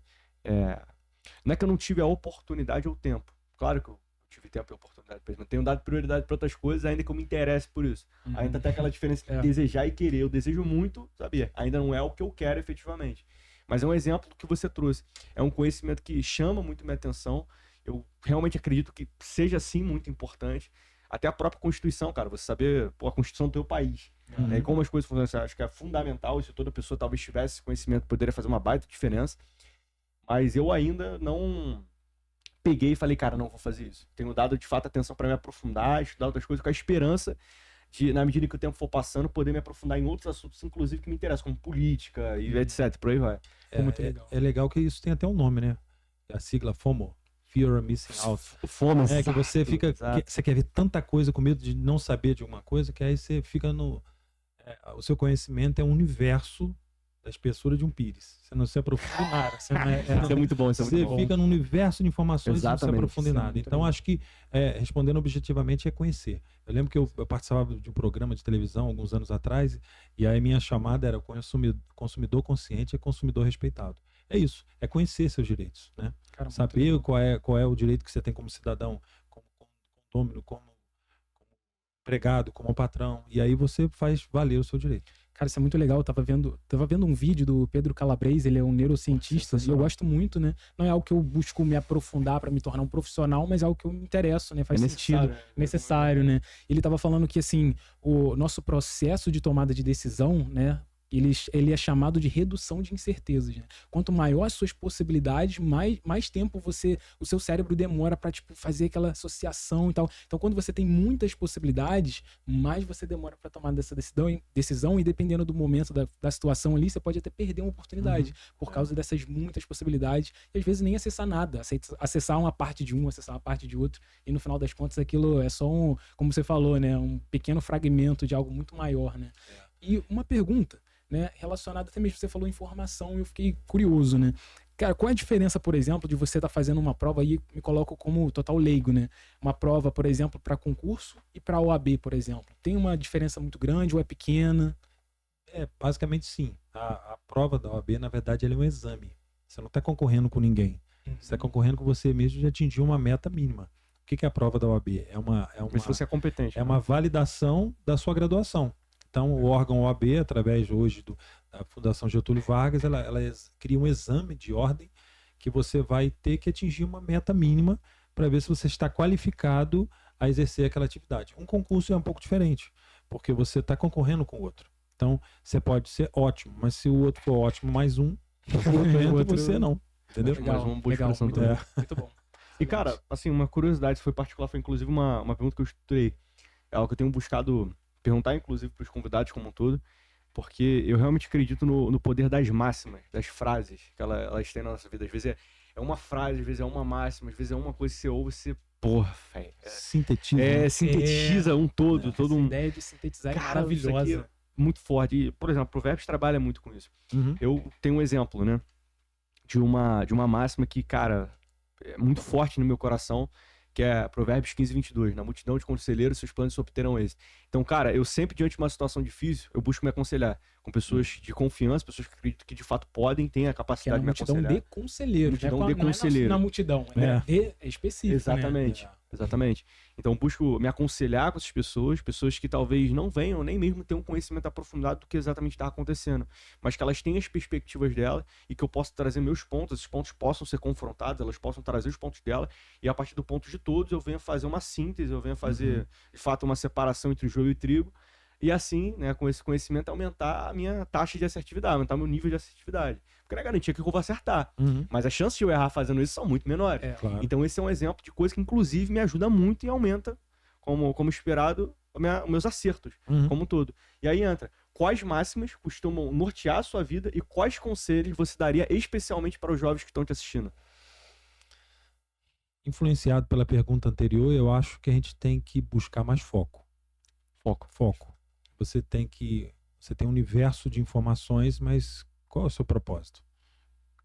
não é que eu não tive a oportunidade ou o tempo, claro que eu tive tempo e oportunidade, mas tenho dado prioridade para outras coisas, ainda que eu me interesse por isso. Ainda tem aquela diferença de desejar e querer. Eu desejo muito, sabia? Ainda não é o que eu quero efetivamente. Mas é um exemplo do que você trouxe. É um conhecimento que chama muito minha atenção. Eu realmente acredito que seja, sim, muito importante. Até a própria Constituição, cara. Você saber a Constituição do teu país. E como as coisas funcionam. Acho que é fundamental. Se toda pessoa talvez tivesse esse conhecimento, poderia fazer uma baita diferença. Mas eu ainda não... peguei e falei, cara, não vou fazer isso. Tenho dado, de fato, atenção para me aprofundar, estudar outras coisas, com a esperança de, na medida que o tempo for passando, poder me aprofundar em outros assuntos, inclusive, que me interessam, como política e etc. Por aí vai. É legal que isso tem até um nome, né? A sigla FOMO. Fear of Missing Out. FOMO. Que você fica... você quer ver tanta coisa com medo de não saber de alguma coisa, que aí você fica no... o seu conhecimento é um universo da espessura de um pires. Você não se aprofunda em nada. Você Isso é muito bom. Isso é muito bom. Você fica num universo de informações e não se aprofunda em nada. Então, acho que, respondendo objetivamente, é conhecer. Eu lembro que eu participava de um programa de televisão alguns anos atrás, e aí minha chamada era consumidor consciente é consumidor respeitado. É isso, é conhecer seus direitos, né? Cara, saber qual é o direito que você tem como cidadão, como condômino, como empregado, como patrão, e aí você faz valer o seu direito. Cara, isso é muito legal. Eu tava vendo um vídeo do Pedro Calabres, ele é um neurocientista, e eu gosto muito, né? Não é algo que eu busco me aprofundar para me tornar um profissional, mas é algo que eu me interesso, né? Faz sentido, necessário, né? Ele tava falando que, assim, o nosso processo de tomada de decisão, né? ele é chamado de redução de incertezas, né? Quanto maior as suas possibilidades, mais tempo o seu cérebro demora para tipo, fazer aquela associação e tal. Então, quando você tem muitas possibilidades, mais você demora para tomar dessa decisão, e dependendo do momento da situação ali, você pode até perder uma oportunidade por causa dessas muitas possibilidades, e às vezes nem acessar nada, acessar uma parte de um, acessar uma parte de outro, e no final das contas aquilo é só como você falou, né, um pequeno fragmento de algo muito maior, né? E uma pergunta, né, relacionada até mesmo, você falou informação, e eu fiquei curioso, né? Cara, qual é a diferença, por exemplo, de você estar fazendo uma prova, aí me coloco como total leigo, né? Uma prova, por exemplo, para concurso e para OAB, por exemplo. Tem uma diferença muito grande ou é pequena? Basicamente sim. A prova da OAB, na verdade, ela é um exame. Você não está concorrendo com ninguém. Você está concorrendo com você mesmo de atingir uma meta mínima. O que é a prova da OAB? Mas se você é competente. É uma validação da sua graduação. Então, o órgão OAB, através hoje da Fundação Getúlio Vargas, ela cria um exame de ordem que você vai ter que atingir uma meta mínima para ver se você está qualificado a exercer aquela atividade. Um concurso é um pouco diferente, porque você está concorrendo com o outro. Então, você pode ser ótimo, mas se o outro for ótimo mais um, o outro você não. Entendeu? Legal, Legal, muito bom. E, cara, assim, uma curiosidade, foi particular, foi inclusive uma pergunta que eu estudei. É algo que eu tenho buscado perguntar, inclusive, para os convidados como um todo, porque eu realmente acredito no poder das máximas, das frases que elas têm na nossa vida. Às vezes é uma frase, às vezes é uma máxima, às vezes é uma coisa que você ouve e você, porra, velho. Sintetiza. Sintetiza um todo. Essa ideia de sintetizar é maravilhosa. Isso aqui é muito forte. E, por exemplo, Provérbios trabalha muito com isso. Eu tenho um exemplo, né, de uma máxima que, cara, é muito forte no meu coração, que é Provérbios 15:22. Na multidão de conselheiros, seus planos obterão êxito. Então, cara, eu sempre, diante de uma situação difícil, eu busco me aconselhar com pessoas de confiança, pessoas que acredito que de fato podem, têm a capacidade de me aconselhar. Multidão de conselheiros, multidão de não conselheiros. É na multidão, é específico. Exatamente. Né? Exatamente. Então, eu busco me aconselhar com essas pessoas que talvez não venham nem mesmo ter um conhecimento aprofundado do que exatamente está acontecendo, mas que elas têm as perspectivas dela e que eu posso trazer meus pontos, esses pontos possam ser confrontados, elas possam trazer os pontos dela, e a partir do ponto de todos eu venho fazer uma síntese, eu venho fazer, de fato, uma separação entre o joio e o trigo, e assim, né, com esse conhecimento, aumentar a minha taxa de assertividade, aumentar meu nível de assertividade. Porque não é garantia que eu vou acertar. Mas as chances de eu errar fazendo isso são muito menores. Claro. Então esse é um exemplo de coisa que, inclusive, me ajuda muito e aumenta, como esperado, os meus acertos, como um todo. E aí entra, quais máximas costumam nortear a sua vida e quais conselhos você daria especialmente para os jovens que estão te assistindo? Influenciado pela pergunta anterior, eu acho que a gente tem que buscar mais foco. Foco. Você tem um universo de informações, mas qual é o seu propósito?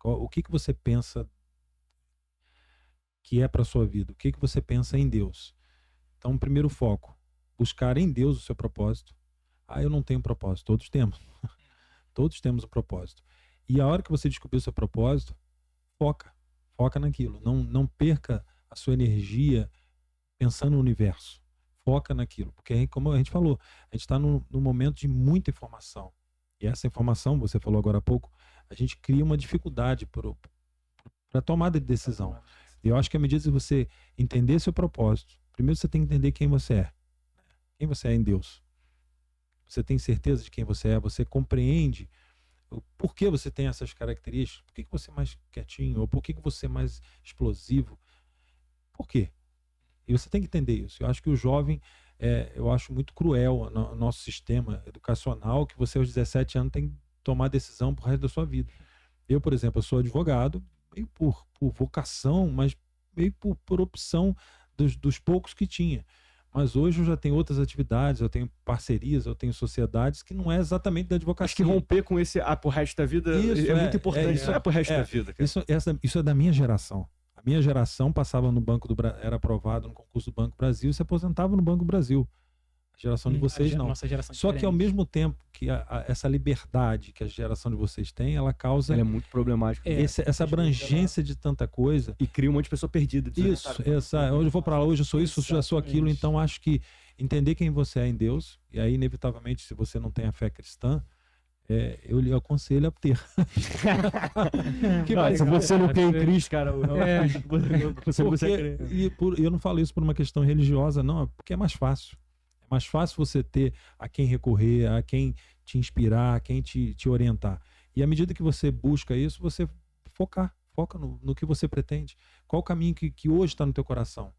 O que você pensa que é para a sua vida? O que você pensa em Deus? Então, primeiro foco, buscar em Deus o seu propósito. Eu não tenho propósito, todos temos. Todos temos um propósito. E a hora que você descobrir o seu propósito, foca naquilo. Não perca a sua energia pensando no universo. Foca naquilo, porque como a gente falou, a gente está num momento de muita informação, e essa informação, você falou agora há pouco, a gente cria uma dificuldade para a tomada de decisão. E eu acho que à medida que você entender seu propósito, primeiro você tem que entender quem você é em Deus. Você tem certeza de quem você é, você compreende o porquê você tem essas características, por que você é mais quietinho, ou por que você é mais explosivo, por quê? E você tem que entender isso. Eu acho que o jovem, eu acho muito cruel no nosso sistema educacional, que você aos 17 anos tem que tomar decisão pro resto da sua vida. Eu, por exemplo, eu sou advogado, meio por vocação, mas meio por opção dos poucos que tinha. Mas hoje eu já tenho outras atividades, eu tenho parcerias, eu tenho sociedades que não é exatamente da advocacia. Acho que romper com esse pro resto da vida é muito importante. Isso é pro resto da vida. Cara. Isso é da minha geração. A minha geração passava no Banco do Brasil, era aprovado no concurso do Banco do Brasil e se aposentava no Banco do Brasil. A geração de vocês não. Nossa geração Só que ao mesmo tempo que essa liberdade que a geração de vocês tem, ela causa... Ela é muito problemática. Essa abrangência de tanta coisa. E cria um monte de pessoa perdida. Isso. Hoje eu vou para lá, hoje eu sou isso, já sou aquilo. Então acho que entender quem você é em Deus, e aí inevitavelmente se você não tem a fé cristã, eu lhe aconselho a ter. Se você não tem em Cristo, cara, você eu não falo isso por uma questão religiosa, não, porque é mais fácil. É mais fácil você ter a quem recorrer, a quem te inspirar, a quem te orientar. E à medida que você busca isso, você foca no que você pretende. Qual o caminho que hoje está no teu coração?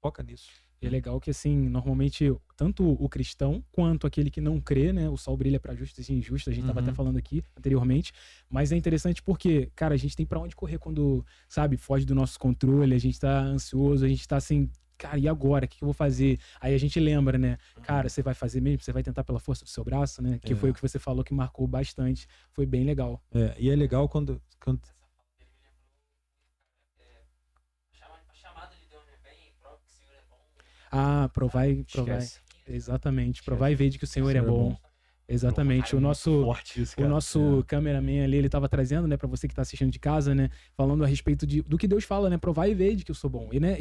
Foca nisso. E é legal que, assim, normalmente, tanto o cristão quanto aquele que não crê, né? O sol brilha para justos e injustos, a gente tava até falando aqui anteriormente. Mas é interessante porque, cara, a gente tem pra onde correr quando, sabe, foge do nosso controle, a gente tá ansioso, a gente tá assim, cara, e agora? O que eu vou fazer? Aí a gente lembra, né? Cara, você vai fazer mesmo? Você vai tentar pela força do seu braço, né? Que foi o que você falou que marcou bastante. Foi bem legal. E é legal quando Provar. Exatamente. Provar e ver de que o Senhor é bom. Exatamente. O nosso cameraman ali, ele tava trazendo, né, pra você que tá assistindo de casa, né, falando a respeito do que Deus fala, né, provar e ver de que eu sou bom. E, né,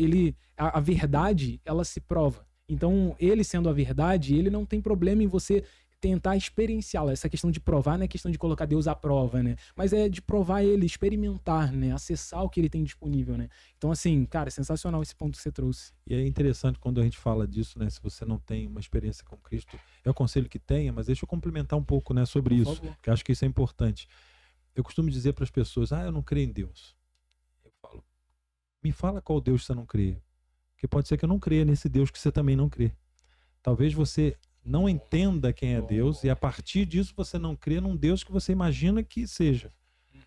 a verdade, ela se prova. Então, ele sendo a verdade, ele não tem problema em você tentar experienciá-la. Essa questão de provar não é questão de colocar Deus à prova, né? Mas é de provar ele, experimentar, né? Acessar o que ele tem disponível, né? Então, assim, cara, é sensacional esse ponto que você trouxe. E é interessante quando a gente fala disso, né? Se você não tem uma experiência com Cristo, eu aconselho que tenha, mas deixa eu complementar um pouco, né, sobre Por isso, favor. que eu acho que isso é importante. Eu costumo dizer para as pessoas, eu não creio em Deus. Eu falo, me fala qual Deus você não crê. Porque pode ser que eu não creia nesse Deus que você também não crê. Talvez você não entenda quem é Deus e a partir disso você não crê num Deus que você imagina que seja.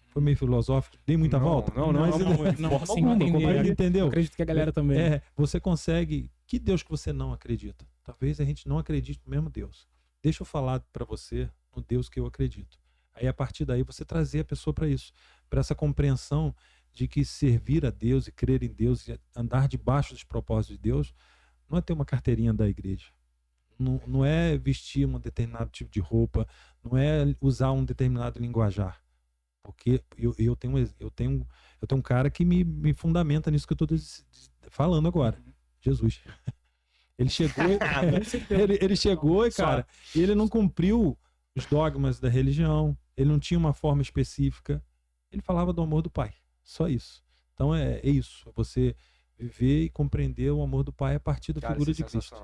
Foi meio filosófico, dei muita volta. Mas entendeu? Eu acredito que a galera também. Você consegue. Que Deus que você não acredita? Talvez a gente não acredite no mesmo Deus. Deixa eu falar para você no Deus que eu acredito. Aí a partir daí você trazer a pessoa para isso, para essa compreensão de que servir a Deus e crer em Deus e andar debaixo dos propósitos de Deus não é ter uma carteirinha da igreja. Não é vestir um determinado tipo de roupa, não é usar um determinado linguajar. Porque eu tenho um cara que me fundamenta nisso que eu estou falando agora. Jesus. Ele chegou, ele chegou e, cara, ele não cumpriu os dogmas da religião, ele não tinha uma forma específica, ele falava do amor do Pai, só isso. Então é isso, você viver e compreender o amor do Pai a partir da figura de Cristo.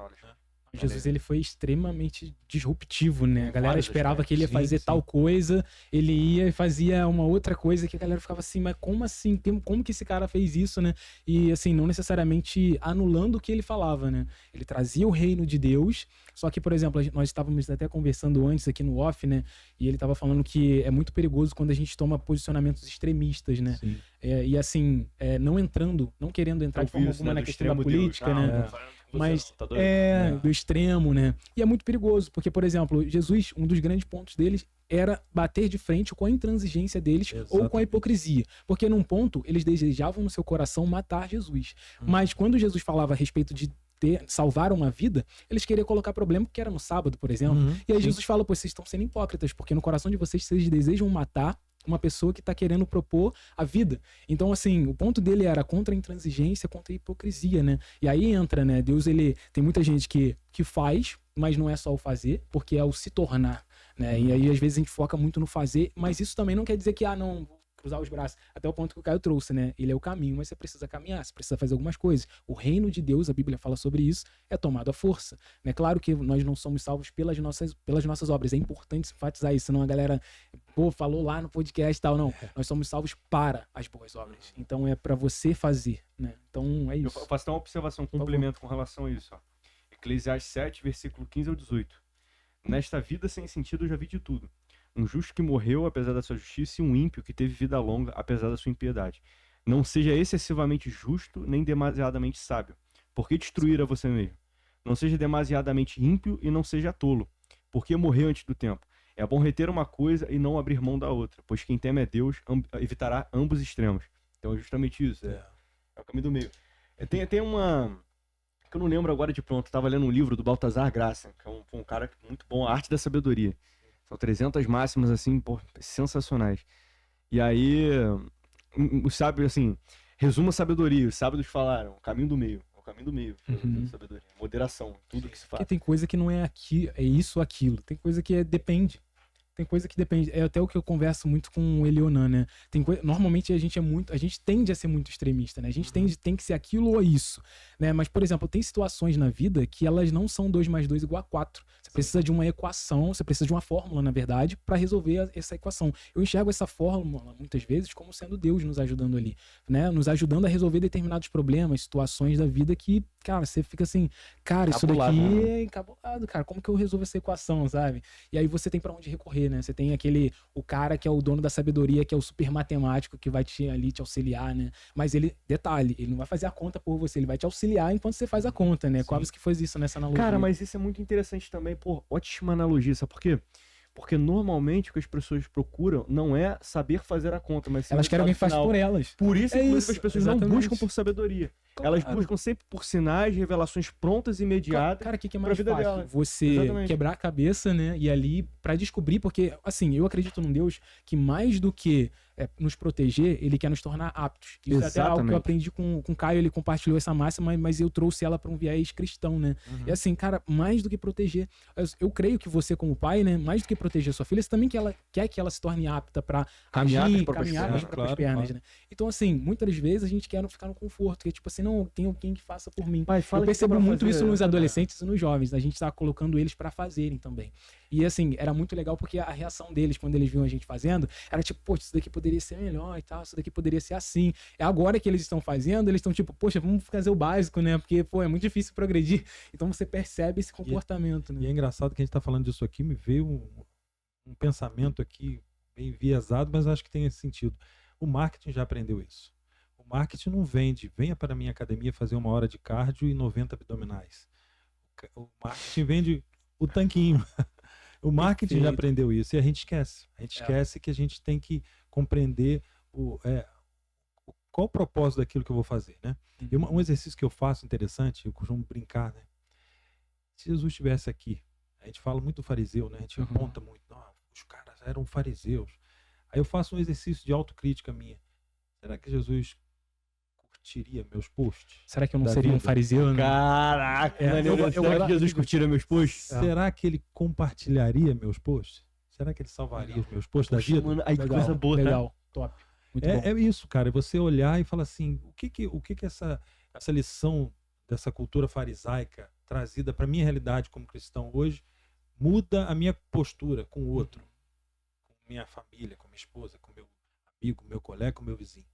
Jesus, ele foi extremamente disruptivo, né? A galera esperava que ele ia fazer tal coisa, ele ia e fazia uma outra coisa que a galera ficava assim, mas como assim? Como que esse cara fez isso, né? E assim, não necessariamente anulando o que ele falava, né? Ele trazia o reino de Deus, só que, por exemplo, nós estávamos até conversando antes aqui no off, né? E ele estava falando que é muito perigoso quando a gente toma posicionamentos extremistas, né? E assim, não querendo entrar de forma alguma na questão da política, né? Mas do extremo, né? E é muito perigoso, porque, por exemplo, Jesus, um dos grandes pontos deles era bater de frente com a intransigência deles ou com a hipocrisia. Porque num ponto, eles desejavam no seu coração matar Jesus. Mas quando Jesus falava a respeito de salvar uma vida, eles queriam colocar problema porque era no sábado, por exemplo. E aí Jesus fala, vocês estão sendo hipócritas, porque no coração de vocês desejam matar uma pessoa que está querendo propor a vida. Então, assim, o ponto dele era contra a intransigência, contra a hipocrisia, né? E aí entra, né? Deus, ele tem muita gente que faz, mas não é só o fazer, porque é o se tornar, né? E aí, às vezes, a gente foca muito no fazer, mas isso também não quer dizer que, não, vou cruzar os braços. Até o ponto que o Caio trouxe, né? Ele é o caminho, mas você precisa caminhar, você precisa fazer algumas coisas. O reino de Deus, a Bíblia fala sobre isso, é tomado à força, né? Claro que nós não somos salvos pelas nossas obras. É importante enfatizar isso, senão a galera, falou lá no podcast e tal. Não, nós somos salvos para as boas obras. Então é para você fazer, né? Então é isso. Eu faço até uma observação, um complemento com relação a isso. Eclesiastes 7, versículo 15 ao 18. Nesta vida sem sentido eu já vi de tudo. Um justo que morreu apesar da sua justiça e um ímpio que teve vida longa apesar da sua impiedade. Não seja excessivamente justo nem demasiadamente sábio. Por que destruir a você mesmo? Não seja demasiadamente ímpio e não seja tolo. Por que morrer antes do tempo? É bom reter uma coisa e não abrir mão da outra, pois quem teme a Deus evitará ambos extremos. Então é justamente isso, é o caminho do meio. Tem uma... que eu não lembro agora de pronto, eu tava lendo um livro do Baltazar Graça, que é um cara muito bom, A Arte da Sabedoria. São 300 máximas, assim, sensacionais. E aí, os sábios, assim, resumo a sabedoria, os sábios falaram, o caminho do meio, sabedoria, moderação, tudo que se faz. Porque tem coisa que não é aqui, é isso ou aquilo, tem coisa que depende. Tem coisa que depende. É até o que eu converso muito com o Elionan, né? Normalmente a gente tende a ser muito extremista, né? A gente tem que ser aquilo ou isso, né? Mas, por exemplo, tem situações na vida que elas não são 2 mais 2 igual a 4. Você precisa de uma equação, você precisa de uma fórmula, na verdade, para resolver essa equação. Eu enxergo essa fórmula, muitas vezes, como sendo Deus nos ajudando ali, né? Nos ajudando a resolver determinados problemas, situações da vida que, cara, você fica assim, cara, isso daqui é encabulado, cara. Como que eu resolvo essa equação, sabe? E aí você tem para onde recorrer, né? Você tem o cara que é o dono da sabedoria, que é o super matemático, que vai te auxiliar, né? Mas detalhe, ele não vai fazer a conta por você, ele vai te auxiliar enquanto você faz a conta, né? Quase que faz isso nessa analogia. Cara, mas isso é muito interessante também, pô, ótima analogia, sabe por quê? Porque normalmente o que as pessoas procuram não é saber fazer a conta, mas sim elas querem alguém que faça por elas. Por isso que isso, as pessoas exatamente. não buscam por sabedoria. Elas buscam sempre por sinais, revelações prontas e imediatas. Cara, o que é mais vida fácil? dela. Você Exatamente. quebrar a cabeça, né? E ali pra descobrir, porque, assim, eu acredito num Deus que mais do que nos proteger, ele quer nos tornar aptos. Isso é até algo que eu aprendi com o Caio, ele compartilhou essa máxima, mas eu trouxe ela pra um viés cristão, né? E assim, cara, mais do que proteger. Eu creio que você, como pai, né? Mais do que proteger a sua filha, você também quer que ela se torne apta pra caminhar agir, com as caminhar com as próprias pernas, né? Então, assim, muitas vezes a gente quer ficar no conforto, que é tipo assim, não, tem alguém que faça por mim. Pai, eu percebo muito isso nos adolescentes e nos jovens, a gente tá colocando eles pra fazerem também. E assim, era muito legal porque a reação deles, quando eles viam a gente fazendo, era tipo, poxa, isso daqui poderia ser melhor e tal, isso daqui poderia ser assim. É agora que eles estão fazendo, eles estão tipo, poxa, vamos fazer o básico, né? Porque, pô, é muito difícil progredir. Então você percebe esse comportamento, né? E é engraçado que a gente tá falando disso aqui, me veio um pensamento aqui bem enviesado, mas acho que tem esse sentido. O marketing já aprendeu isso. O marketing não vende, venha para a minha academia fazer 1 hora de cardio e 90 abdominais. O marketing vende o tanquinho. O marketing já aprendeu isso e a gente esquece. A gente esquece que a gente tem que compreender qual o propósito daquilo que eu vou fazer, né? E um exercício que eu faço interessante, eu costumo brincar, né? Se Jesus estivesse aqui, a gente fala muito do fariseu, né? A gente aponta muito, os caras eram fariseus. Aí eu faço um exercício de autocrítica minha. Será que Jesus curtiria meus posts? Será que eu não seria um fariseu, né? Caraca, será que Jesus curtiria meus posts? Será que ele compartilharia meus posts? Será que ele salvaria os meus posts da vida? Mano, aí que coisa boa, legal, top. Muito bom. É isso, cara. É você olhar e falar assim, o que essa lição dessa cultura farisaica trazida para minha realidade como cristão hoje muda a minha postura com o outro, com minha família, com minha esposa, com meu amigo, meu colega, com meu vizinho.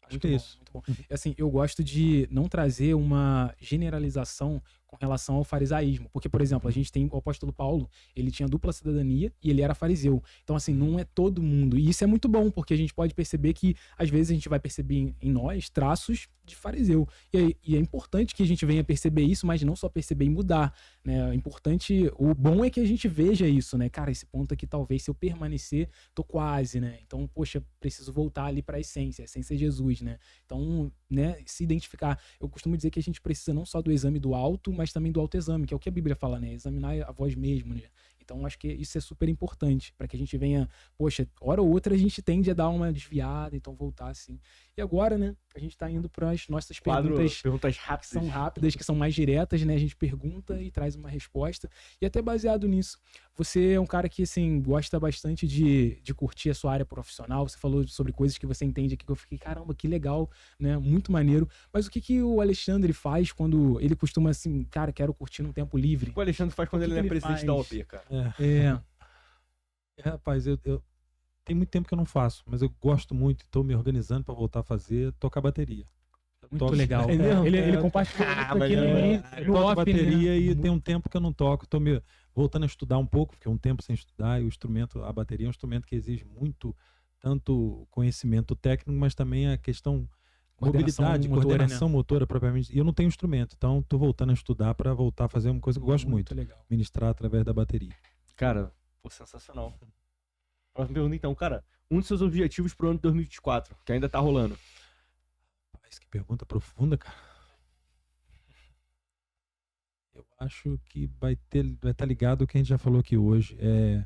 Acho que é isso. Muito bom. Assim, eu gosto de não trazer uma generalização com relação ao farisaísmo. Porque, por exemplo, a gente tem o apóstolo Paulo, ele tinha dupla cidadania e ele era fariseu. Então, assim, não é todo mundo. E isso é muito bom, porque a gente pode perceber que, às vezes, a gente vai perceber em nós traços de fariseu. E é importante que a gente venha perceber isso, mas não só perceber e mudar, né? É importante, o bom é que a gente veja isso, né? Cara, esse ponto aqui, talvez, se eu permanecer, tô quase, né? Então, poxa, preciso voltar ali pra essência. A essência é Jesus, né? Então, né, se identificar. Eu costumo dizer que a gente precisa não só do exame do auto, mas também do autoexame, que é o que a Bíblia fala, né? Examinar a vós mesmo, né? Então, acho que isso é super importante para que a gente venha, poxa, hora ou outra a gente tende a dar uma desviada, então voltar assim. E agora, né, a gente tá indo para as nossas perguntas rápidas. Que são rápidas, que são mais diretas, né? A gente pergunta e traz uma resposta. E até baseado nisso, você é um cara que, assim, gosta bastante de curtir a sua área profissional. Você falou sobre coisas que você entende aqui, que eu fiquei, caramba, que legal, né? Muito maneiro. Mas o que o Alexandre faz quando ele costuma, assim, cara, quero curtir num tempo livre? O que o Alexandre faz quando ele não é presidente da OP, cara? Rapaz, eu tem muito tempo que eu não faço, mas eu gosto muito, estou me organizando para voltar a fazer, tocar bateria. Muito legal. Ele compartilhou aqui no off, bateria, né? e tem um tempo que eu não toco, estou me voltando a estudar um pouco, fiquei um tempo sem estudar, e o instrumento, a bateria é um instrumento que exige muito, tanto conhecimento técnico, mas também a questão mobilidade, coordenação motora propriamente. E eu não tenho instrumento, então estou voltando a estudar para voltar a fazer uma coisa que eu gosto muito, legal. Ministrar através da bateria. Cara, pô, sensacional. Próxima pergunta então, cara, um dos seus objetivos pro ano de 2024, que ainda tá rolando. Mas que pergunta profunda, cara. Eu acho que vai estar ligado ao que a gente já falou aqui hoje. É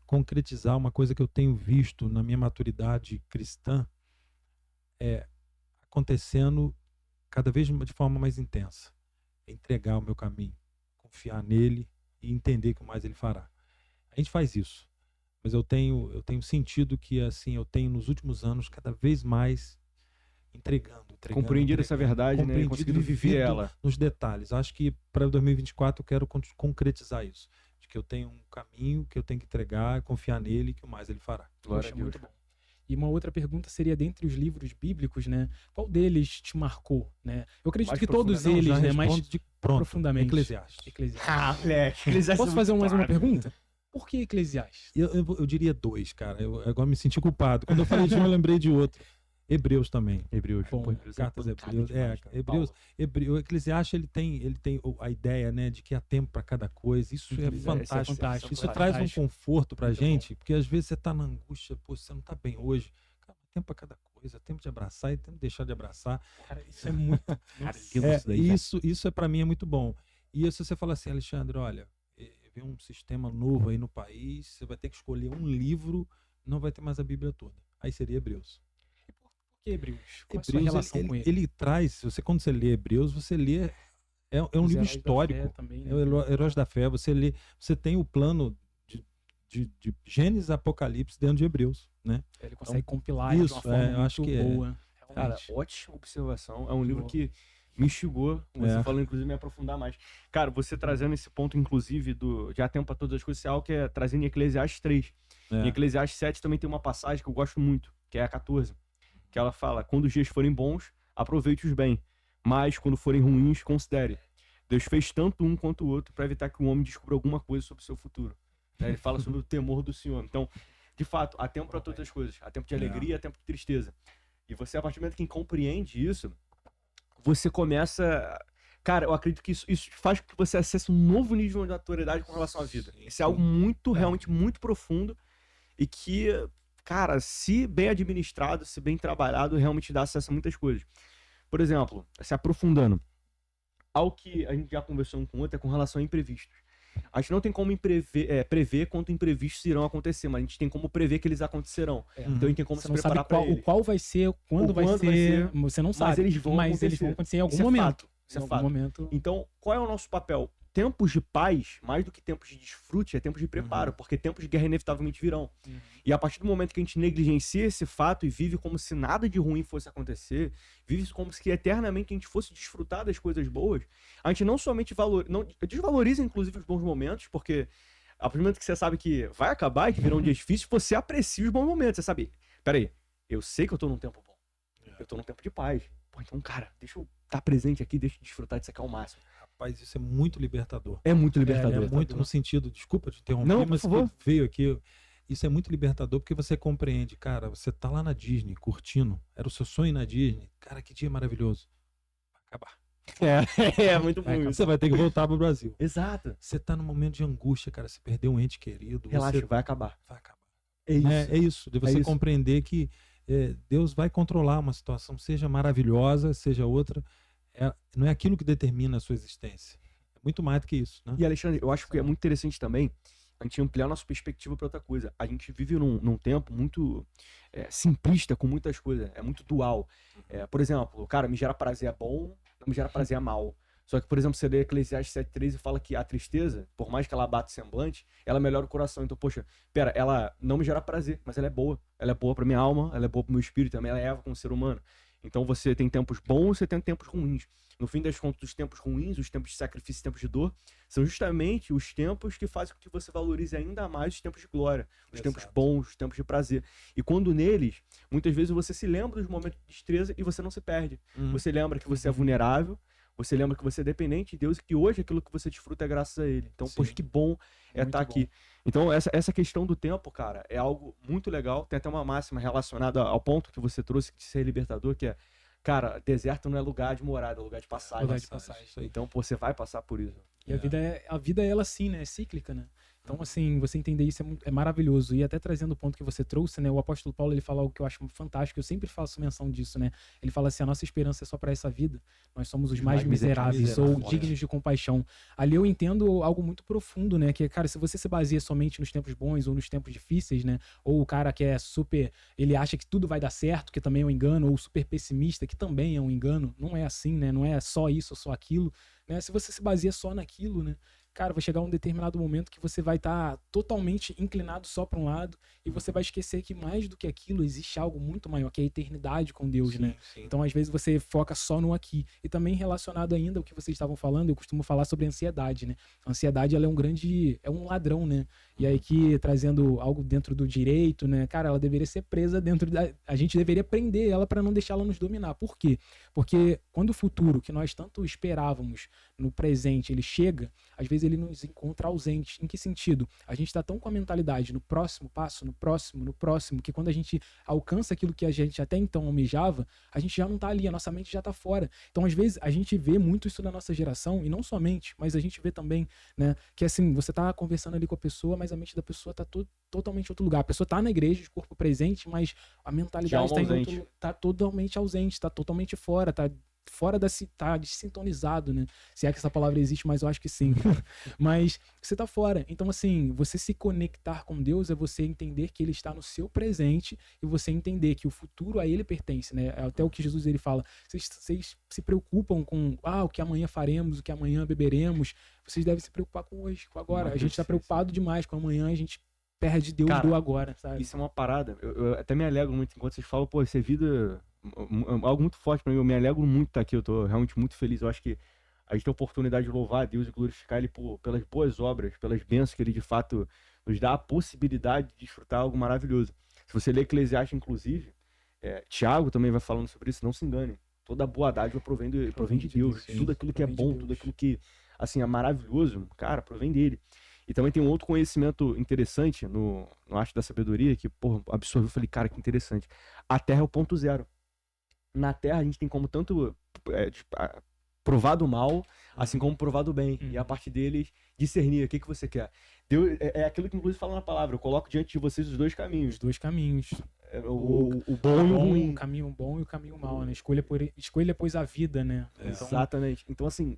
concretizar uma coisa que eu tenho visto na minha maturidade cristã acontecendo cada vez de forma mais intensa. Entregar o meu caminho, confiar nele e entender que o mais ele fará. A gente faz isso. mas eu tenho sentido que, assim, eu tenho nos últimos anos cada vez mais entregando. Compreendido essa verdade, né? E conseguindo viver vivido ela. nos detalhes. Acho que para 2024 eu quero concretizar isso. De que eu tenho um caminho que eu tenho que entregar, confiar nele e que o mais ele fará. Glória Poxa, a Deus. muito bom. E uma outra pergunta seria, dentre os livros bíblicos, né? Qual deles te marcou, né? Eu acredito Mais que todos profundamente, Já eles, né? respondo Mas de pronto. profundamente. Eclesiastes. Eclesiastes. moleque. Posso fazer mais uma pergunta? Por que Eclesiastes? Eu diria 2, cara. Eu agora me senti culpado. Quando eu falei de um, eu lembrei de outro. Hebreus também. Hebreus. Bom, Pô, Hebreus Cartas pancada Hebreus. demais, É, cara. Hebreus. Paulo. O Eclesiastes ele tem a ideia, né, de que há tempo para cada coisa. Isso é fantástico. fantástico. Isso traz um conforto pra Muito gente, porque às vezes você tá na angústia, pô, você não tá bem hoje. Cara, tempo para cada coisa, tempo de abraçar e tempo de deixar de abraçar. Cara, isso é muito. Cara, Nossa. lindo isso daí, velho. Isso para mim é muito bom. E se você fala assim, Alexandre, olha, vem um sistema novo aí no país, você vai ter que escolher um livro, não vai ter mais a Bíblia toda. Aí seria Hebreus. Por que Hebreus? Qual a sua Hebreus, relação com ele? ele traz, quando você lê Hebreus, você lê, é um Os livro Heróis da histórico, Fé também, né? é o Heróis da Fé, você tem o plano de Gênesis e Apocalipse dentro de Hebreus, né? Ele consegue compilar de isso, uma forma eu acho muito que é. boa. Cara, Realmente. ótima observação. É um livro Boa. que me instigou, você É. falando, inclusive, me aprofundar mais. Cara, você trazendo esse ponto, inclusive, de há tempo para todas as coisas, é algo que é trazendo em Eclesiastes 3. Em Eclesiastes 7 também tem uma passagem que eu gosto muito, que é a 14, que ela fala, quando os dias forem bons, aproveite-os bem, mas quando forem ruins, considere. Deus fez tanto um quanto o outro para evitar que o homem descubra alguma coisa sobre o seu futuro. Né? Ele fala sobre o temor do Senhor. Então, de fato, há tempo para todas as coisas. Há tempo de alegria, há tempo de tristeza. E você, a partir do momento que compreende isso, você começa... Cara, eu acredito que isso faz com que você acesse um novo nível de maturidade com relação à vida. Isso é algo muito, realmente muito profundo e que, cara, se bem administrado, se bem trabalhado, realmente dá acesso a muitas coisas. Por exemplo, se aprofundando, algo que a gente já conversou um com o outro é com relação a imprevistos. A gente não tem como prever quanto imprevistos irão acontecer, mas a gente tem como prever que eles acontecerão. Então a gente tem como Você se não sabe preparar para ele. qual vai ser, quando vai ser, você não sabe. Mas eles vão acontecer em algum Isso é momento. fato. Isso Em é algum fato. momento. Então, qual é o nosso papel? Tempos de paz, mais do que tempos de desfrute, é tempos de preparo, porque tempos de guerra inevitavelmente virão. E a partir do momento que a gente negligencia esse fato e vive como se nada de ruim fosse acontecer, vive como se eternamente a gente fosse desfrutar das coisas boas, a gente não somente desvaloriza, inclusive, os bons momentos, porque a partir do momento que você sabe que vai acabar e que virão dias difíceis, você aprecia os bons momentos. Você sabe, peraí, eu sei que eu tô num tempo bom. Eu tô num tempo de paz. Pô, então, cara, deixa eu estar presente aqui, deixa eu desfrutar disso aqui ao máximo. Rapaz, isso é muito libertador. É muito libertador. É muito no sentido, desculpa te interromper, Não, por mas favor. que veio aqui. Isso é muito libertador porque você compreende, cara, você tá lá na Disney, curtindo, era o seu sonho ir na Disney, cara, que dia maravilhoso. Vai acabar. É muito bom isso. Você vai ter que voltar pro Brasil. Exato. Você tá num momento de angústia, cara, você perdeu um ente querido. Relaxa, você vai acabar. vai acabar. É isso. É isso, de você isso. compreender que Deus vai controlar uma situação, seja maravilhosa, seja outra, não é aquilo que determina a sua existência. É muito mais do que isso, né? E, Alexandre, eu acho que é muito interessante também a gente ampliar nossa perspectiva para outra coisa. A gente vive num tempo muito simplista com muitas coisas, é muito dual. Por exemplo, cara, me gera prazer é bom, não me gera prazer é mal. Só que, por exemplo, você lê Eclesiastes 7,3 e fala que a tristeza, por mais que ela bata o semblante, ela melhora o coração. Então, poxa, pera, ela não me gera prazer, mas ela é boa. Ela é boa pra minha alma, ela é boa pro meu espírito, também ela é como ser humano. Então você tem tempos bons, você tem tempos ruins. No fim das contas, os tempos ruins, os tempos de sacrifício, os tempos de dor, são justamente os tempos que fazem com que você valorize ainda mais os tempos de glória, os tempos bons, os tempos de prazer. E quando neles, muitas vezes você se lembra dos momentos de destreza e você não se perde. Você lembra que você é vulnerável, você lembra que você é dependente de Deus e que hoje aquilo que você desfruta é graças a Ele. Então, poxa, que bom estar aqui. Então, essa questão do tempo, cara, é algo muito legal. Tem até uma máxima relacionada ao ponto que você trouxe de ser libertador, que é, cara, deserto não é lugar de morada, é lugar de passagem. Lugar de passagem. Então, pô, você vai passar por isso. E a vida, ela sim, né? É cíclica, né? Então, assim, você entender isso é maravilhoso. E até trazendo o ponto que você trouxe, né? O apóstolo Paulo, ele fala algo que eu acho fantástico. Eu sempre faço menção disso, né? Ele fala assim, a nossa esperança é só para essa vida. Nós somos os mais miseráveis ou dignos de compaixão. Ali eu entendo algo muito profundo, né? Que, cara, se você se baseia somente nos tempos bons ou nos tempos difíceis, né? Ou o cara que é super... Ele acha que tudo vai dar certo, que também é um engano. Ou super pessimista, que também é um engano. Não é assim, né? Não é só isso ou só aquilo. Né? Se você se baseia só naquilo, né? cara, vai chegar um determinado momento que você vai estar totalmente inclinado só para um lado e você vai esquecer que mais do que aquilo existe algo muito maior, que é a eternidade com Deus, né? Sim. Então, às vezes, você foca só no aqui. E também relacionado ainda ao que vocês estavam falando, eu costumo falar sobre a ansiedade, né? A ansiedade, ela é um ladrão, né? E aí que, trazendo algo dentro do direito, né? Cara, ela deveria ser presa a gente deveria prender ela para não deixar ela nos dominar. Por quê? Porque quando o futuro, que nós tanto esperávamos no presente, ele chega, às vezes ele nos encontra ausente. Em que sentido? A gente tá tão com a mentalidade no próximo passo, no próximo, que quando a gente alcança aquilo que a gente até então almejava, a gente já não tá ali, a nossa mente já tá fora. Então, às vezes, a gente vê muito isso na nossa geração, e não somente, mas a gente vê também, né, que assim, você tá conversando ali com a pessoa, mas a mente da pessoa tá totalmente em outro lugar. A pessoa tá na igreja, de corpo presente, mas a mentalidade tá totalmente ausente, tá totalmente fora, tá desintonizado, né? Se é que essa palavra existe, mas eu acho que sim. Mas você tá fora. Então, assim, você se conectar com Deus é você entender que Ele está no seu presente e você entender que o futuro a Ele pertence, né? Até o que Jesus ele fala. Vocês se preocupam com o que amanhã faremos, o que amanhã beberemos. Vocês devem se preocupar com hoje, com agora. A gente tá preocupado demais com amanhã, a gente perde Deus do agora, sabe? Isso é uma parada. Eu até me alegro muito enquanto vocês falam, pô, isso é vida... algo muito forte pra mim, eu me alegro muito de estar aqui, eu tô realmente muito feliz. Eu acho que a gente tem a oportunidade de louvar a Deus e glorificar Ele pelas boas obras, pelas bênçãos que Ele de fato nos dá a possibilidade de desfrutar algo maravilhoso. Se você ler Eclesiastes, inclusive, Tiago também vai falando sobre isso, não se engane. Toda boa dádiva provém de Deus. Tudo aquilo que é bom, tudo aquilo que assim, é maravilhoso, cara, provém dele. E também tem um outro conhecimento interessante no Arte da Sabedoria, que, porra, absorveu, eu falei, cara, que interessante. A Terra é o ponto zero. Na Terra a gente tem como tanto provar do mal, assim como provar do bem. E a partir deles, discernir o que você quer. Deus, é aquilo que inclusive fala na palavra, eu coloco diante de vocês os dois caminhos. Os dois caminhos. O bom e o ruim. O caminho bom e o caminho mal, né? Escolha, pois, a vida, né? Então, exatamente. Então, assim,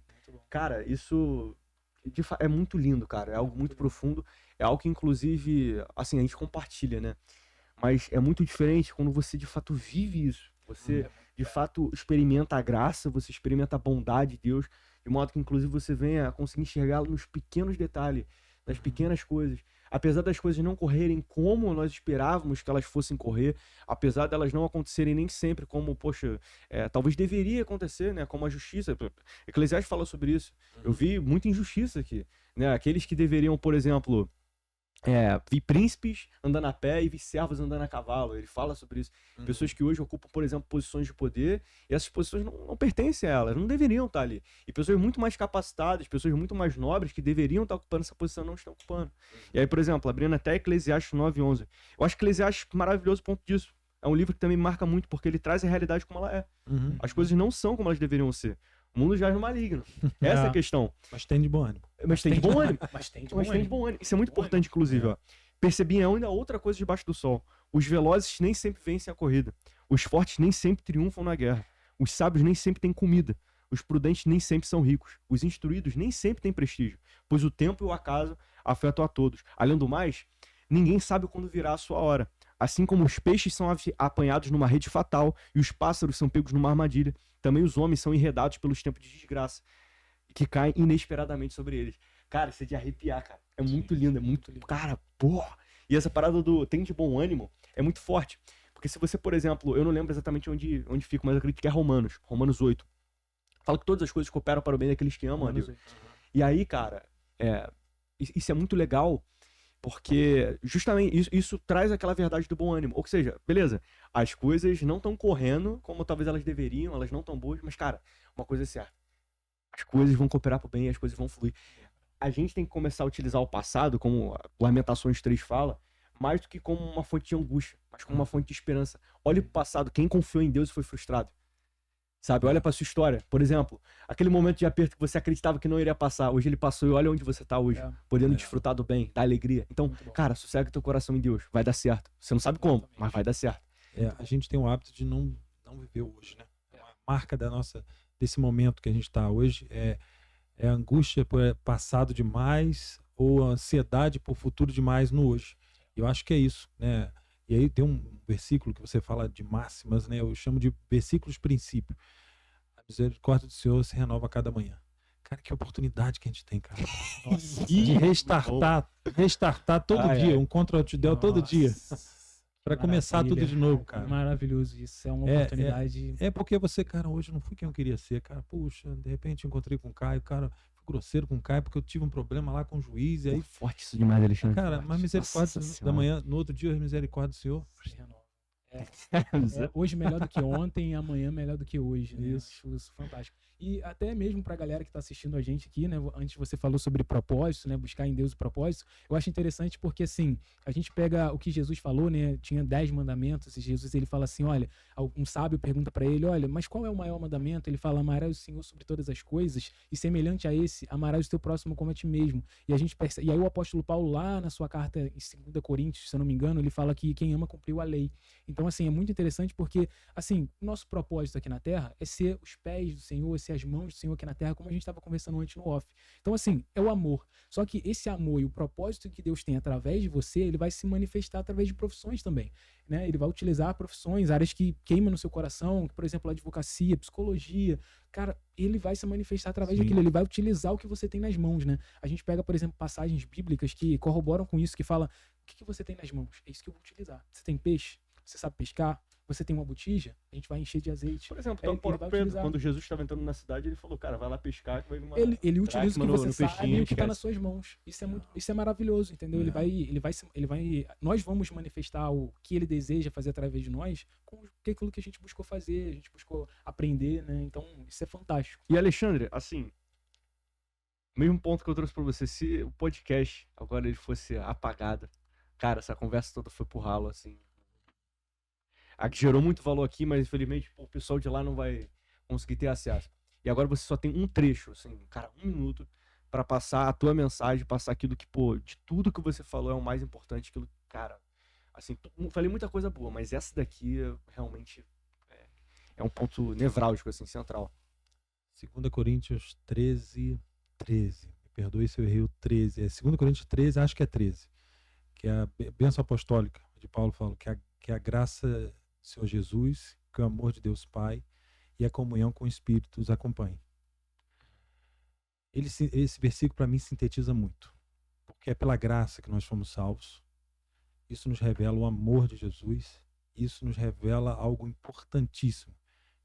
cara, isso é muito lindo, cara. É algo muito profundo. É algo que, inclusive, assim, a gente compartilha, né? Mas é muito diferente quando você, de fato, vive isso. Você, de fato, experimenta a graça, você experimenta a bondade de Deus, de modo que, inclusive, você venha a conseguir enxergá-lo nos pequenos detalhes, nas pequenas coisas. Apesar das coisas não correrem como nós esperávamos que elas fossem correr, apesar delas não acontecerem nem sempre como, poxa, talvez deveria acontecer, né? Como a justiça. Eclesiastes fala sobre isso. Eu vi muita injustiça aqui, né? Aqueles que deveriam, por exemplo, vi príncipes andando a pé e vi servos andando a cavalo. Ele fala sobre isso. Pessoas que hoje ocupam, por exemplo, posições de poder, e essas posições não pertencem a elas, não deveriam estar ali. E pessoas muito mais capacitadas, pessoas muito mais nobres, que deveriam estar ocupando essa posição, não estão ocupando. E aí, por exemplo, abrindo até Eclesiastes 9:11. Eu acho que Eclesiastes é maravilhoso ponto disso. É um livro que também me marca muito, porque ele traz a realidade como ela é. As coisas não são como elas deveriam ser. O mundo jaz no maligno. Essa é a questão. Mas tem de bom ânimo. Mas tem de bom ânimo. Isso é muito importante, inclusive. Ó. Percebi ainda outra coisa debaixo do sol. Os velozes nem sempre vencem a corrida. Os fortes nem sempre triunfam na guerra. Os sábios nem sempre têm comida. Os prudentes nem sempre são ricos. Os instruídos nem sempre têm prestígio. Pois o tempo e o acaso afetam a todos. Além do mais, ninguém sabe quando virá a sua hora. Assim como os peixes são apanhados numa rede fatal e os pássaros são pegos numa armadilha, também os homens são enredados pelos tempos de desgraça que caem inesperadamente sobre eles. Cara, isso é de arrepiar, cara. É muito lindo, é muito lindo. Cara, porra! E essa parada do tem de bom ânimo é muito forte. Porque se você, por exemplo, eu não lembro exatamente onde fica, mas eu acredito que é Romanos 8. Fala que todas as coisas cooperam para o bem daqueles que amam a Deus. E aí, cara, isso é muito legal, porque justamente isso traz aquela verdade do bom ânimo. Ou seja, beleza, as coisas não estão correndo como talvez elas deveriam, elas não estão boas, mas, cara, uma coisa é certa. As coisas vão cooperar pro bem e as coisas vão fluir. A gente tem que começar a utilizar o passado, como Lamentações 3 fala, mais do que como uma fonte de angústia, mas como uma fonte de esperança. Olhe pro passado, quem confiou em Deus e foi frustrado. Sabe, olha pra sua história. Por exemplo, aquele momento de aperto que você acreditava que não iria passar, hoje ele passou e olha onde você tá hoje, podendo desfrutar do bem, da alegria. Então, cara, sossega teu coração em Deus, vai dar certo. Você não sabe como, mas vai dar certo. A gente tem o hábito de não viver hoje, né? A marca desse momento que a gente tá hoje é a angústia por passado demais ou a ansiedade por futuro demais no hoje. Eu acho que é isso, né? E aí tem um versículo que você fala de máximas, né? Eu chamo de versículos princípio. A misericórdia do Senhor se renova a cada manhã. Cara, que oportunidade que a gente tem, cara. Nossa. De restartar todo Ai, dia, ai. um Ctrl Del todo dia. Pra começar tudo Maravilha. de novo, cara. Maravilhoso isso. É uma É, oportunidade. É porque você, cara, hoje eu não fui quem eu queria ser, cara. Puxa, de repente eu encontrei com o Caio, cara, fui grosseiro com o Caio porque eu tive um problema lá com o juiz. E aí, Forte isso demais, Alexandre. cara, forte. mas misericórdia Nossa da Senhora. manhã, no outro dia, misericórdia do Senhor. Se renova. É, hoje melhor do que ontem e amanhã melhor do que hoje, né? Isso. Acho isso fantástico. E até mesmo pra galera que tá assistindo a gente aqui, né? Antes você falou sobre propósito, né? Buscar em Deus o propósito. Eu acho interessante porque, assim, a gente pega o que Jesus falou, né? Tinha 10 mandamentos e Jesus, ele fala assim, olha, um sábio pergunta pra ele, olha, mas qual é o maior mandamento? Ele fala, amarás o Senhor sobre todas as coisas e semelhante a esse, amarás o teu próximo como a ti mesmo. E a gente percebe, e aí o apóstolo Paulo lá na sua carta em 2 Coríntios, se eu não me engano, ele fala que quem ama cumpriu a lei. Então, assim, é muito interessante porque, assim, o nosso propósito aqui na Terra é ser os pés do Senhor, ser as mãos do Senhor aqui na Terra, como a gente estava conversando antes no off. Então, assim, é o amor. Só que esse amor e o propósito que Deus tem através de você, ele vai se manifestar através de profissões também, né? Ele vai utilizar profissões, áreas que queimam no seu coração, por exemplo, a advocacia, psicologia. Cara, ele vai se manifestar através Sim. daquilo, ele vai utilizar o que você tem nas mãos, né? A gente pega, por exemplo, passagens bíblicas que corroboram com isso, que fala, o que você tem nas mãos? É isso que eu vou utilizar. Você tem peixe? Você sabe pescar? Você tem uma botija? A gente vai encher de azeite. Por exemplo, Ele o próprio vai Pedro, utilizar. quando Jesus estava entrando na cidade, ele falou, cara, vai lá pescar que vai vir uma... Ele utiliza o que dracma você no sabe peixinho, e o que está esquece. nas suas mãos. Isso é maravilhoso, entendeu? Nós vamos manifestar o que ele deseja fazer através de nós com aquilo que a gente buscou fazer, a gente buscou aprender, né? Então, isso é fantástico. E Alexandre, assim, mesmo ponto que eu trouxe pra você, se o podcast agora ele fosse apagado, cara, essa conversa toda foi pro ralo, assim. A que gerou muito valor aqui, mas infelizmente pô, o pessoal de lá não vai conseguir ter acesso. E agora você só tem um trecho, assim, cara, 1 minuto pra passar a tua mensagem, passar aquilo que, pô, de tudo que você falou é o mais importante, aquilo, cara, assim, falei muita coisa boa, mas essa daqui realmente é um ponto nevrálgico, assim, central. 2 Coríntios 13. Me perdoe se eu errei o 13. É 2 Coríntios 13, acho que é 13. Que é a bênção apostólica de Paulo falando que a graça do Senhor Jesus, que o amor de Deus Pai e a comunhão com o Espírito os acompanhem. Esse versículo para mim sintetiza muito. Porque é pela graça que nós fomos salvos. Isso nos revela o amor de Jesus. Isso nos revela algo importantíssimo,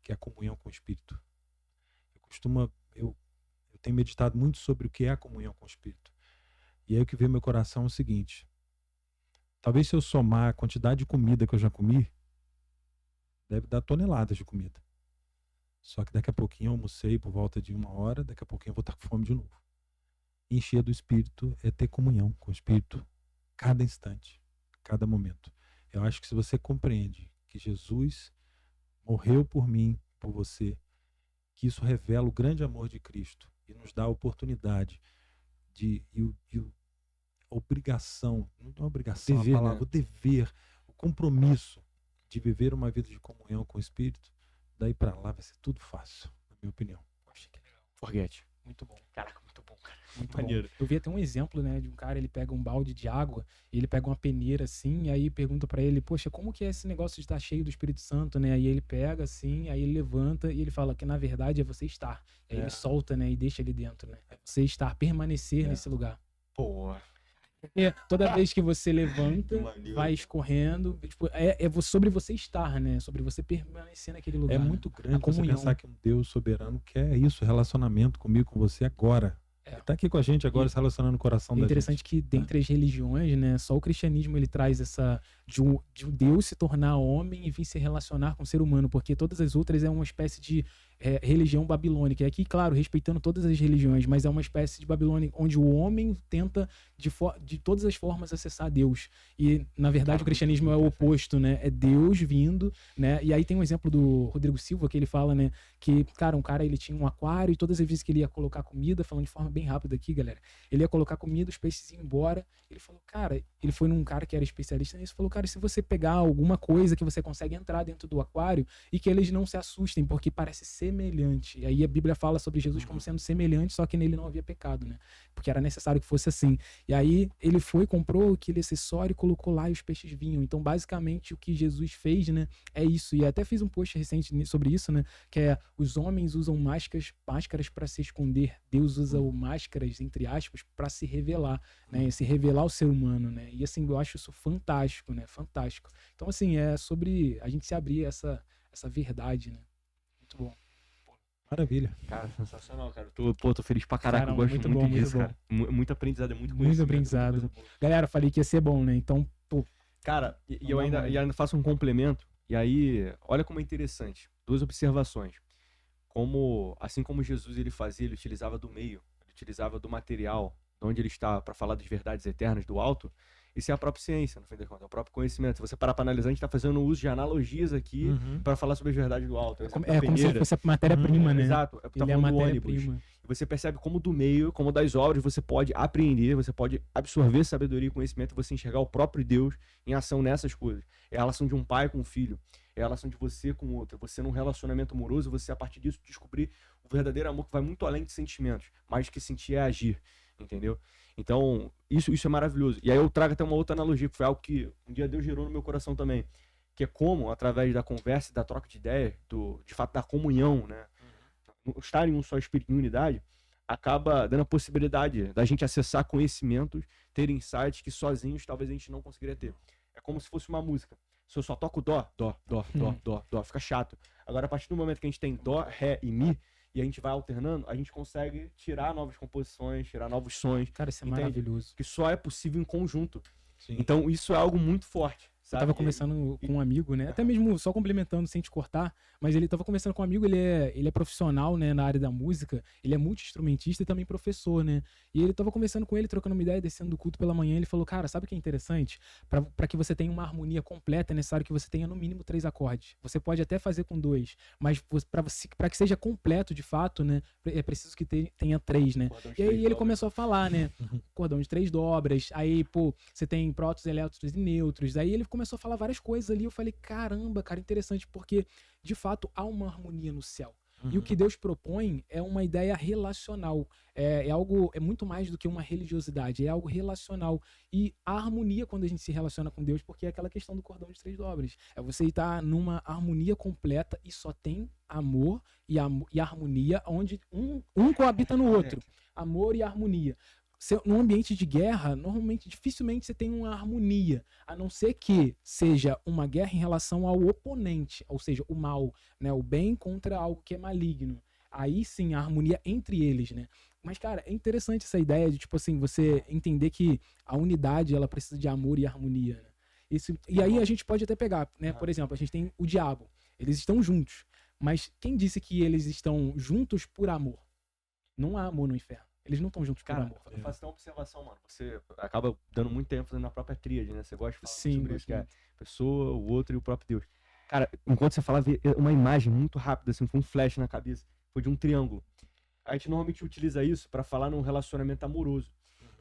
que é a comunhão com o Espírito. Eu tenho meditado muito sobre o que é a comunhão com o Espírito. E aí o que veio no meu coração é o seguinte: talvez se eu somar a quantidade de comida que eu já comi, deve dar toneladas de comida. Só que daqui a pouquinho eu almocei por volta de 1 hora, daqui a pouquinho eu vou estar com fome de novo. Encher do Espírito é ter comunhão com o Espírito cada instante, cada momento. Eu acho que se você compreende que Jesus morreu por mim, por você, que isso revela o grande amor de Cristo e nos dá a oportunidade a obrigação, não é obrigação, Dever, a palavra, né? o dever, o compromisso de viver uma vida de comunhão com o Espírito, daí pra lá vai ser tudo fácil, na minha opinião. Poxa, que legal. Forget. Muito bom. Caraca, muito bom, cara. Muito Maneiro. bom. Eu vi até um exemplo, né, de um cara, ele pega um balde de água, ele pega uma peneira assim, e aí pergunta pra ele, poxa, como que é esse negócio de estar cheio do Espírito Santo, né? Aí ele pega assim, aí ele levanta e ele fala que na verdade é você estar. Aí ele solta, né, e deixa ali dentro, né? É você estar, permanecer nesse lugar. Pô. Porque toda vez que você levanta, Que maneiro. vai escorrendo, tipo, sobre você estar, né? Sobre você permanecer naquele lugar. É né? muito grande A você comunhão. pensar que um Deus soberano quer isso, relacionamento comigo, com você agora. Ele tá aqui com a gente agora, se relacionando no coração É da interessante gente. que dentre as religiões, né, só o cristianismo ele traz essa de um Deus se tornar homem e vir se relacionar com o ser humano, porque todas as outras é uma espécie de religião babilônica. E aqui, claro, respeitando todas as religiões, mas é uma espécie de Babilônia onde o homem tenta de todas as formas acessar Deus. E na verdade o cristianismo é o oposto, né? É Deus vindo, né? E aí tem um exemplo do Rodrigo Silva que ele fala, né, que, cara, um cara ele tinha um aquário e todas as vezes que ele ia colocar comida, falando de forma bem rápida aqui, galera, ele ia colocar comida, os peixes iam embora. Ele falou, cara, ele foi num cara que era especialista nisso, falou, cara, se você pegar alguma coisa que você consegue entrar dentro do aquário e que eles não se assustem, porque parece ser semelhante. E aí a Bíblia fala sobre Jesus como sendo semelhante, só que nele não havia pecado, né? Porque era necessário que fosse assim. E aí ele foi, comprou aquele acessório e colocou lá e os peixes vinham. Então, basicamente, o que Jesus fez, né, é isso. E até fiz um post recente sobre isso, né, que é os homens usam máscaras para se esconder. Deus usa máscaras, entre aspas, para se revelar, né, se revelar ao ser humano, né? E assim, eu acho isso fantástico, né? Fantástico. Então, assim, é sobre a gente se abrir essa verdade, né? Muito bom. Maravilha. Cara, sensacional, cara. Tô feliz pra caraca. Cara, Eu gosto muito muito bom, disso, muito cara. Muito aprendizado, é muito Muito conhecimento, aprendizado. muita coisa boa. Galera, eu falei que ia ser bom, né? Então, pô. Cara, e Não eu dá ainda, mole. e ainda faço um complemento. E aí, olha como é interessante. 2 observações. Assim como Jesus ele fazia, ele utilizava do meio, ele utilizava do material, de onde ele está, para falar das verdades eternas do alto. Isso é a própria ciência, no fim das contas, é o próprio conhecimento. Se você parar para analisar, a gente está fazendo uso de analogias aqui para falar sobre as verdades do alto. É como se fosse a matéria-prima, né? Exato. Tá Ele é a falando do ônibus. matéria-prima. E você percebe como do meio, como das obras, você pode aprender, você pode absorver sabedoria e conhecimento, você enxergar o próprio Deus em ação nessas coisas. É a relação de um pai com um filho, é a relação de você com o outro. Você num relacionamento amoroso, você a partir disso descobrir o verdadeiro amor que vai muito além de sentimentos, mais do que sentir é agir, entendeu? Então, isso é maravilhoso. E aí eu trago até uma outra analogia, que foi algo que um dia Deus gerou no meu coração também, que é como, através da conversa e da troca de ideias, de fato da comunhão, né? Estar em um só espírito, em unidade, acaba dando a possibilidade da gente acessar conhecimentos, ter insights que sozinhos talvez a gente não conseguiria ter. É como se fosse uma música. Se eu só toco dó, fica chato. Agora, a partir do momento que a gente tem dó, ré e mi, e a gente vai alternando, a gente consegue tirar novas composições, tirar novos sons. Cara, isso é Entende? maravilhoso. Que só é possível em conjunto. Sim. Então, isso é algo muito forte. Eu Sabe? tava conversando com um amigo, né? Até mesmo só complementando sem te cortar, mas ele tava conversando com um amigo, ele é profissional, né, na área da música, ele é multi-instrumentista e também professor, né? E ele tava conversando com ele, trocando uma ideia, descendo do culto pela manhã, ele falou, cara, sabe o que é interessante? Pra que você tenha uma harmonia completa, é necessário que você tenha no mínimo 3 acordes. Você pode até fazer com 2, mas pra que seja completo de fato, né, é preciso que tenha 3, né? E aí ele começou a falar, né, cordão de 3 dobras, aí, pô, você tem prótons, elétrons e nêutrons, aí ele começou a falar várias coisas ali, eu falei, caramba, cara, interessante, porque de fato há uma harmonia no céu. E o que Deus propõe é uma ideia relacional, é algo, é muito mais do que uma religiosidade, é algo relacional. E a harmonia quando a gente se relaciona com Deus, porque é aquela questão do cordão de 3 dobras, é você estar numa harmonia completa e só tem amor e harmonia, onde um coabita no outro, amor e harmonia. Num ambiente de guerra, normalmente, dificilmente você tem uma harmonia, a não ser que seja uma guerra em relação ao oponente, ou seja, o mal, né, o bem contra algo que é maligno. Aí sim, a harmonia entre eles, né? Mas, cara, é interessante essa ideia de, tipo assim, você entender que a unidade, ela precisa de amor e harmonia, né? E aí a gente pode até pegar, né? Por exemplo, a gente tem o diabo, eles estão juntos, mas quem disse que eles estão juntos por amor? Não há amor no inferno. Eles não estão juntos por amor. Eu faço uma observação, mano. Você acaba dando muito tempo na própria tríade, né? Você gosta de falar sobre isso, que é a pessoa, o outro e o próprio Deus. Cara, enquanto você falava, uma imagem muito rápida, assim, foi um flash na cabeça, foi de um triângulo. A gente normalmente utiliza isso pra falar num relacionamento amoroso.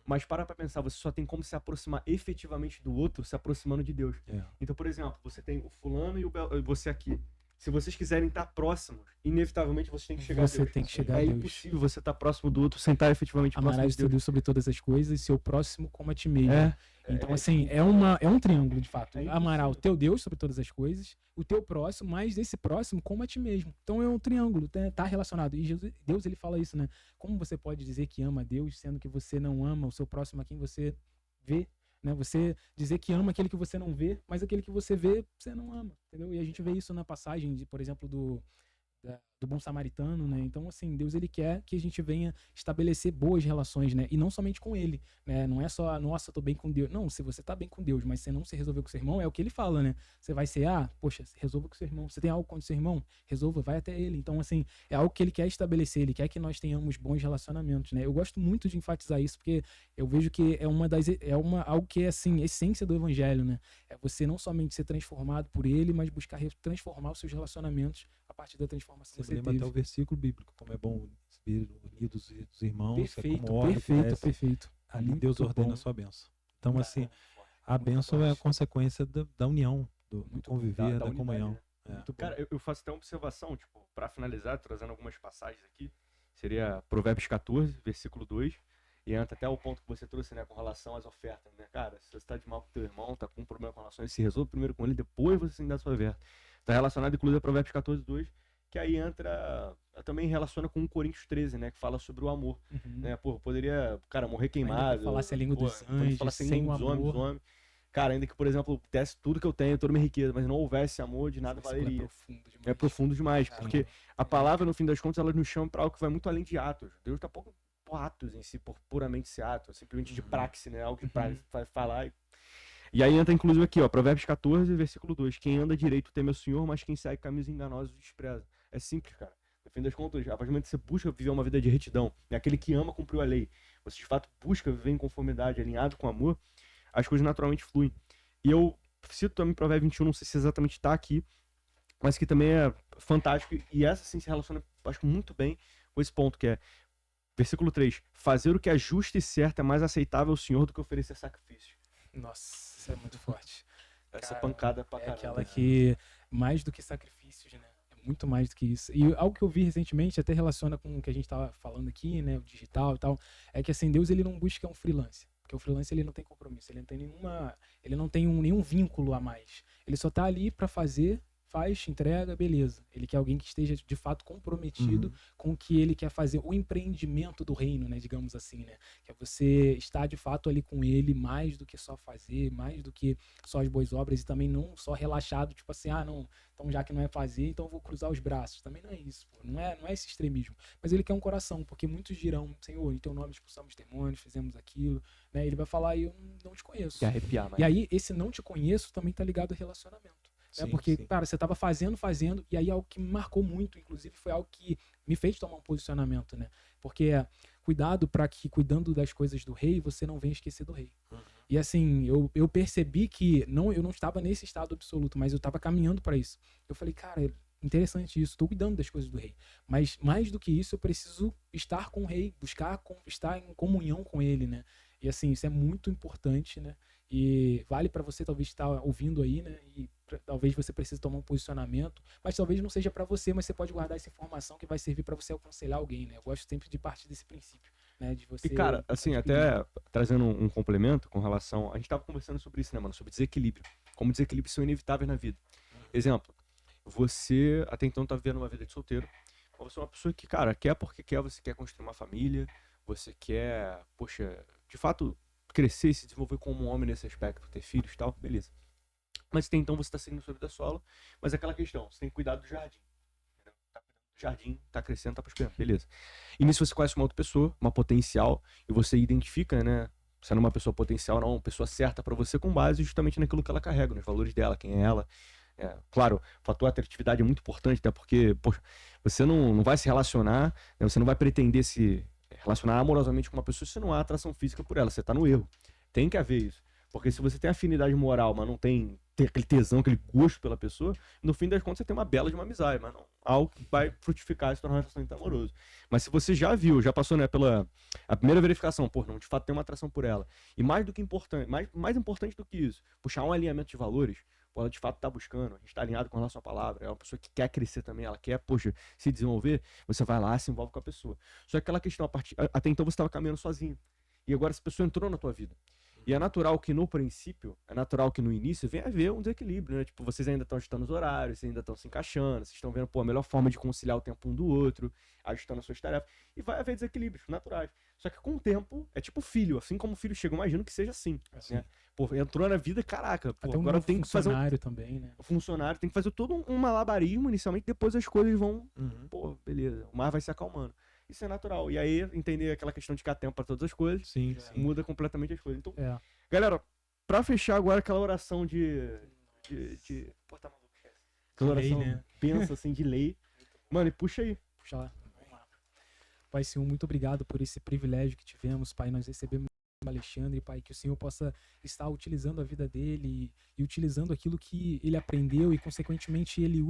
Mas para pra pensar, você só tem como se aproximar efetivamente do outro se aproximando de Deus. Então, por exemplo, você tem o fulano e você aqui. Se vocês quiserem estar próximos, inevitavelmente vocês têm que chegar a Deus. Você tem que chegar a É Deus. impossível você estar próximo do outro sem estar efetivamente próximo Amarás de teu Deus. Deus sobre todas as coisas e seu próximo como a ti mesmo. Então, É assim, é um triângulo, de fato. Amará o teu Deus sobre todas as coisas, o teu próximo, mas esse próximo como a ti mesmo. Então, é um triângulo, tá relacionado. E Deus, ele fala isso, né? Como você pode dizer que ama a Deus, sendo que você não ama o seu próximo a quem você vê? Né? Você dizer que ama aquele que você não vê, mas aquele que você vê, você não ama, entendeu? E a gente vê isso na passagem, por exemplo, do bom samaritano, né? Então, assim, Deus, ele quer que a gente venha estabelecer boas relações, né? E não somente com ele, né? Não é só, nossa, tô bem com Deus. Não, se você tá bem com Deus, mas você não se resolveu com seu irmão, é o que ele fala, né? Você vai ser, poxa, resolva com seu irmão. Você tem algo contra seu irmão? Resolva, vai até ele. Então, assim, é algo que ele quer estabelecer, ele quer que nós tenhamos bons relacionamentos, né? Eu gosto muito de enfatizar isso, porque eu vejo que algo que é, assim, essência do evangelho, né? É você não somente ser transformado por ele, mas buscar transformar os seus relacionamentos a partir da transformação que você lembra teve. até o versículo bíblico, como é bom ser unidos dos irmãos, Perfeito, é como ordem, perfeito. ali Muito Deus ordena bom. a sua bênção. Então, assim, a bênção é a consequência da união, do conviver, da unidade, comunhão. né? Muito bom. Cara, eu faço até uma observação, tipo, pra finalizar, trazendo algumas passagens aqui, seria Provérbios 14, versículo 2, e entra até o ponto que você trouxe, né, com relação às ofertas, né, cara, se você tá de mal com teu irmão, tá com um problema com relação a ele, se resolve primeiro com ele, depois você sim dá a sua oferta. Tá relacionado, inclusive, a Provérbios 14, 2, que aí entra, também relaciona com 1 Coríntios 13, né, que fala sobre o amor, Uhum. né, pô, poderia, cara, morrer Ainda queimado, que falasse a língua dos quando anjos, falasse a sem língua o dos amor. homens, cara, ainda que, por exemplo, desse tudo que eu tenho, toda minha riqueza, mas não houvesse amor, de nada Esse versículo valeria. é profundo demais. É profundo demais, Caramba. porque a palavra, no fim das contas, ela nos chama para algo que vai muito além de atos. Deus tá pouco por atos em si, por puramente ser ato, simplesmente de praxe, né? Algo que vai falar. E aí entra, inclusive, aqui, ó, Provérbios 14, versículo 2. Quem anda direito teme ao Senhor, mas quem segue caminhos enganosos despreza. É simples, cara. No fim das contas, a partir do momento que você busca viver uma vida de retidão, é aquele que ama cumpriu a lei, você de fato busca viver em conformidade, alinhado com amor, as coisas naturalmente fluem. E eu cito também Provérbios 21, não sei se exatamente tá aqui, mas que também é fantástico, e essa sim se relaciona, acho, muito bem com esse ponto, que é, versículo 3, fazer o que é justo e certo é mais aceitável ao Senhor do que oferecer sacrifício. Nossa, isso é muito forte. Essa Cara, pancada pra É caramba. aquela que, mais do que sacrifícios, né? É muito mais do que isso. E algo que eu vi recentemente, até relaciona com o que a gente tava falando aqui, né? O digital e tal, é que assim, Deus ele não busca um freelancer. Porque o freelancer ele não tem compromisso, ele não tem nenhum vínculo a mais. Ele só tá ali pra fazer, faz, entrega, beleza. Ele quer alguém que esteja de fato comprometido com o que ele quer fazer, o empreendimento do reino, né, digamos assim, né? Que é você estar de fato ali com ele, mais do que só fazer, mais do que só as boas obras, e também não só relaxado, tipo assim, não, então já que não é fazer, então eu vou cruzar os braços. Também não é isso, pô. Não é esse extremismo. Mas ele quer um coração, porque muitos dirão, Senhor, em teu nome expulsamos demônios, fizemos aquilo, né? Ele vai falar, eu não te conheço. Que arrepiar, mas... E aí, esse não te conheço também tá ligado ao relacionamento. Né? Sim, Porque, sim. cara, você tava fazendo, e aí algo que me marcou muito, inclusive, foi algo que me fez tomar um posicionamento, né? Porque cuidado para que, cuidando das coisas do rei, você não venha esquecer do rei. E assim, eu percebi que eu não estava nesse estado absoluto, mas eu estava caminhando para isso. Eu falei, cara, interessante isso, estou cuidando das coisas do rei. Mas mais do que isso, eu preciso estar com o rei, buscar estar em comunhão com ele, né? E assim, isso é muito importante, né? E vale para você talvez estar ouvindo aí, né? E talvez você precise tomar um posicionamento, mas talvez não seja para você, mas você pode guardar essa informação que vai servir para você aconselhar alguém, né? Eu gosto sempre de partir desse princípio, né? De você. E, cara, assim, até trazendo um complemento com relação... A gente tava conversando sobre isso, né, mano? Sobre desequilíbrio. Como desequilíbrios são inevitáveis na vida. Exemplo, você até então tá vivendo uma vida de solteiro, mas você é uma pessoa que, cara, quer porque quer, você quer construir uma família, você quer, poxa, de fato, crescer e se desenvolver como um homem nesse aspecto, ter filhos e tal, beleza. Mas até então você tá seguindo sua vida solo, mas é aquela questão, você tem que cuidar do jardim. Entendeu? Tá cuidando do jardim, tá crescendo, tá prosperando, beleza. E nisso você conhece uma outra pessoa, uma potencial, e você identifica, né, sendo uma pessoa potencial, não, uma pessoa certa pra você com base justamente naquilo que ela carrega, nos valores dela, quem é ela. Claro, o fator atratividade é muito importante, até porque, poxa, você não vai se relacionar, né, você não vai pretender se relacionar amorosamente com uma pessoa se não há atração física por ela, você tá no erro. Tem que haver isso. Porque se você tem afinidade moral, mas não tem aquele tesão, aquele gosto pela pessoa, no fim das contas você tem uma bela de uma amizade, mas não algo que vai frutificar e se tornar um relacionamento amoroso. Mas se você já viu, já passou, né, pela a primeira verificação, pô, não, de fato tem uma atração por ela, e mais do que importante, mais importante do que isso, puxar um alinhamento de valores, pô, ela de fato tá buscando, a gente tá alinhado com relação à palavra, é uma pessoa que quer crescer também, ela quer, poxa, se desenvolver, você vai lá, se envolve com a pessoa. Só que aquela questão, até então você estava caminhando sozinho, e agora essa pessoa entrou na tua vida. E é natural que no princípio, é natural que no início venha a haver um desequilíbrio, né? Tipo, vocês ainda estão ajustando os horários, vocês ainda estão se encaixando, vocês estão vendo, pô, a melhor forma de conciliar o tempo um do outro, ajustando as suas tarefas. E vai haver desequilíbrios naturais. Só que com o tempo, é tipo filho, assim como o filho chega, eu imagino que seja assim, né? Pô, entrou na vida, caraca, pô, até agora tem que fazer funcionário também, né? O funcionário tem que fazer todo um malabarismo inicialmente, depois as coisas vão, pô, beleza, o mar vai se acalmando. Isso é natural. E aí, entender aquela questão de que há tempo para todas as coisas, Sim, muda completamente as coisas. Então, É. galera, pra fechar agora aquela oração Pô, tá maluco, esquece. Aquela De lei, oração né? pensa assim de lei. Mano, e puxa aí. Puxa lá. Vamos lá. Pai Senhor, muito obrigado por esse privilégio que tivemos, Pai. Nós recebemos Alexandre, Pai, que o Senhor possa estar utilizando a vida dele e utilizando aquilo que ele aprendeu e, consequentemente, ele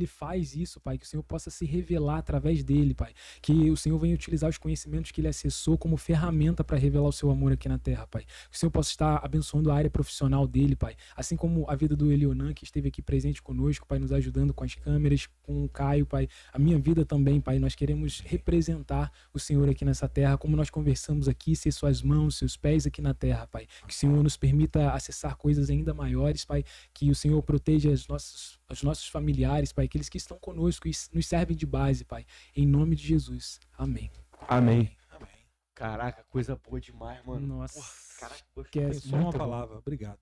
faz isso, Pai, que o Senhor possa se revelar através dele, Pai, que o Senhor venha utilizar os conhecimentos que ele acessou como ferramenta para revelar o seu amor aqui na terra, Pai, que o Senhor possa estar abençoando a área profissional dele, Pai, assim como a vida do Elionan, que esteve aqui presente conosco, Pai, nos ajudando com as câmeras, com o Caio, Pai, a minha vida também, Pai, nós queremos representar o Senhor aqui nessa terra, como nós conversamos aqui, ser suas mãos, seus pés aqui na terra, Pai, que o Senhor nos permita acessar coisas ainda maiores, Pai, que o Senhor proteja os nossos familiares, Pai, aqueles que estão conosco e nos servem de base, Pai, em nome de Jesus, amém. Amém. Amém. Caraca, coisa boa demais, mano. Nossa, Caraca, que é Só uma muito bom. palavra. Obrigado.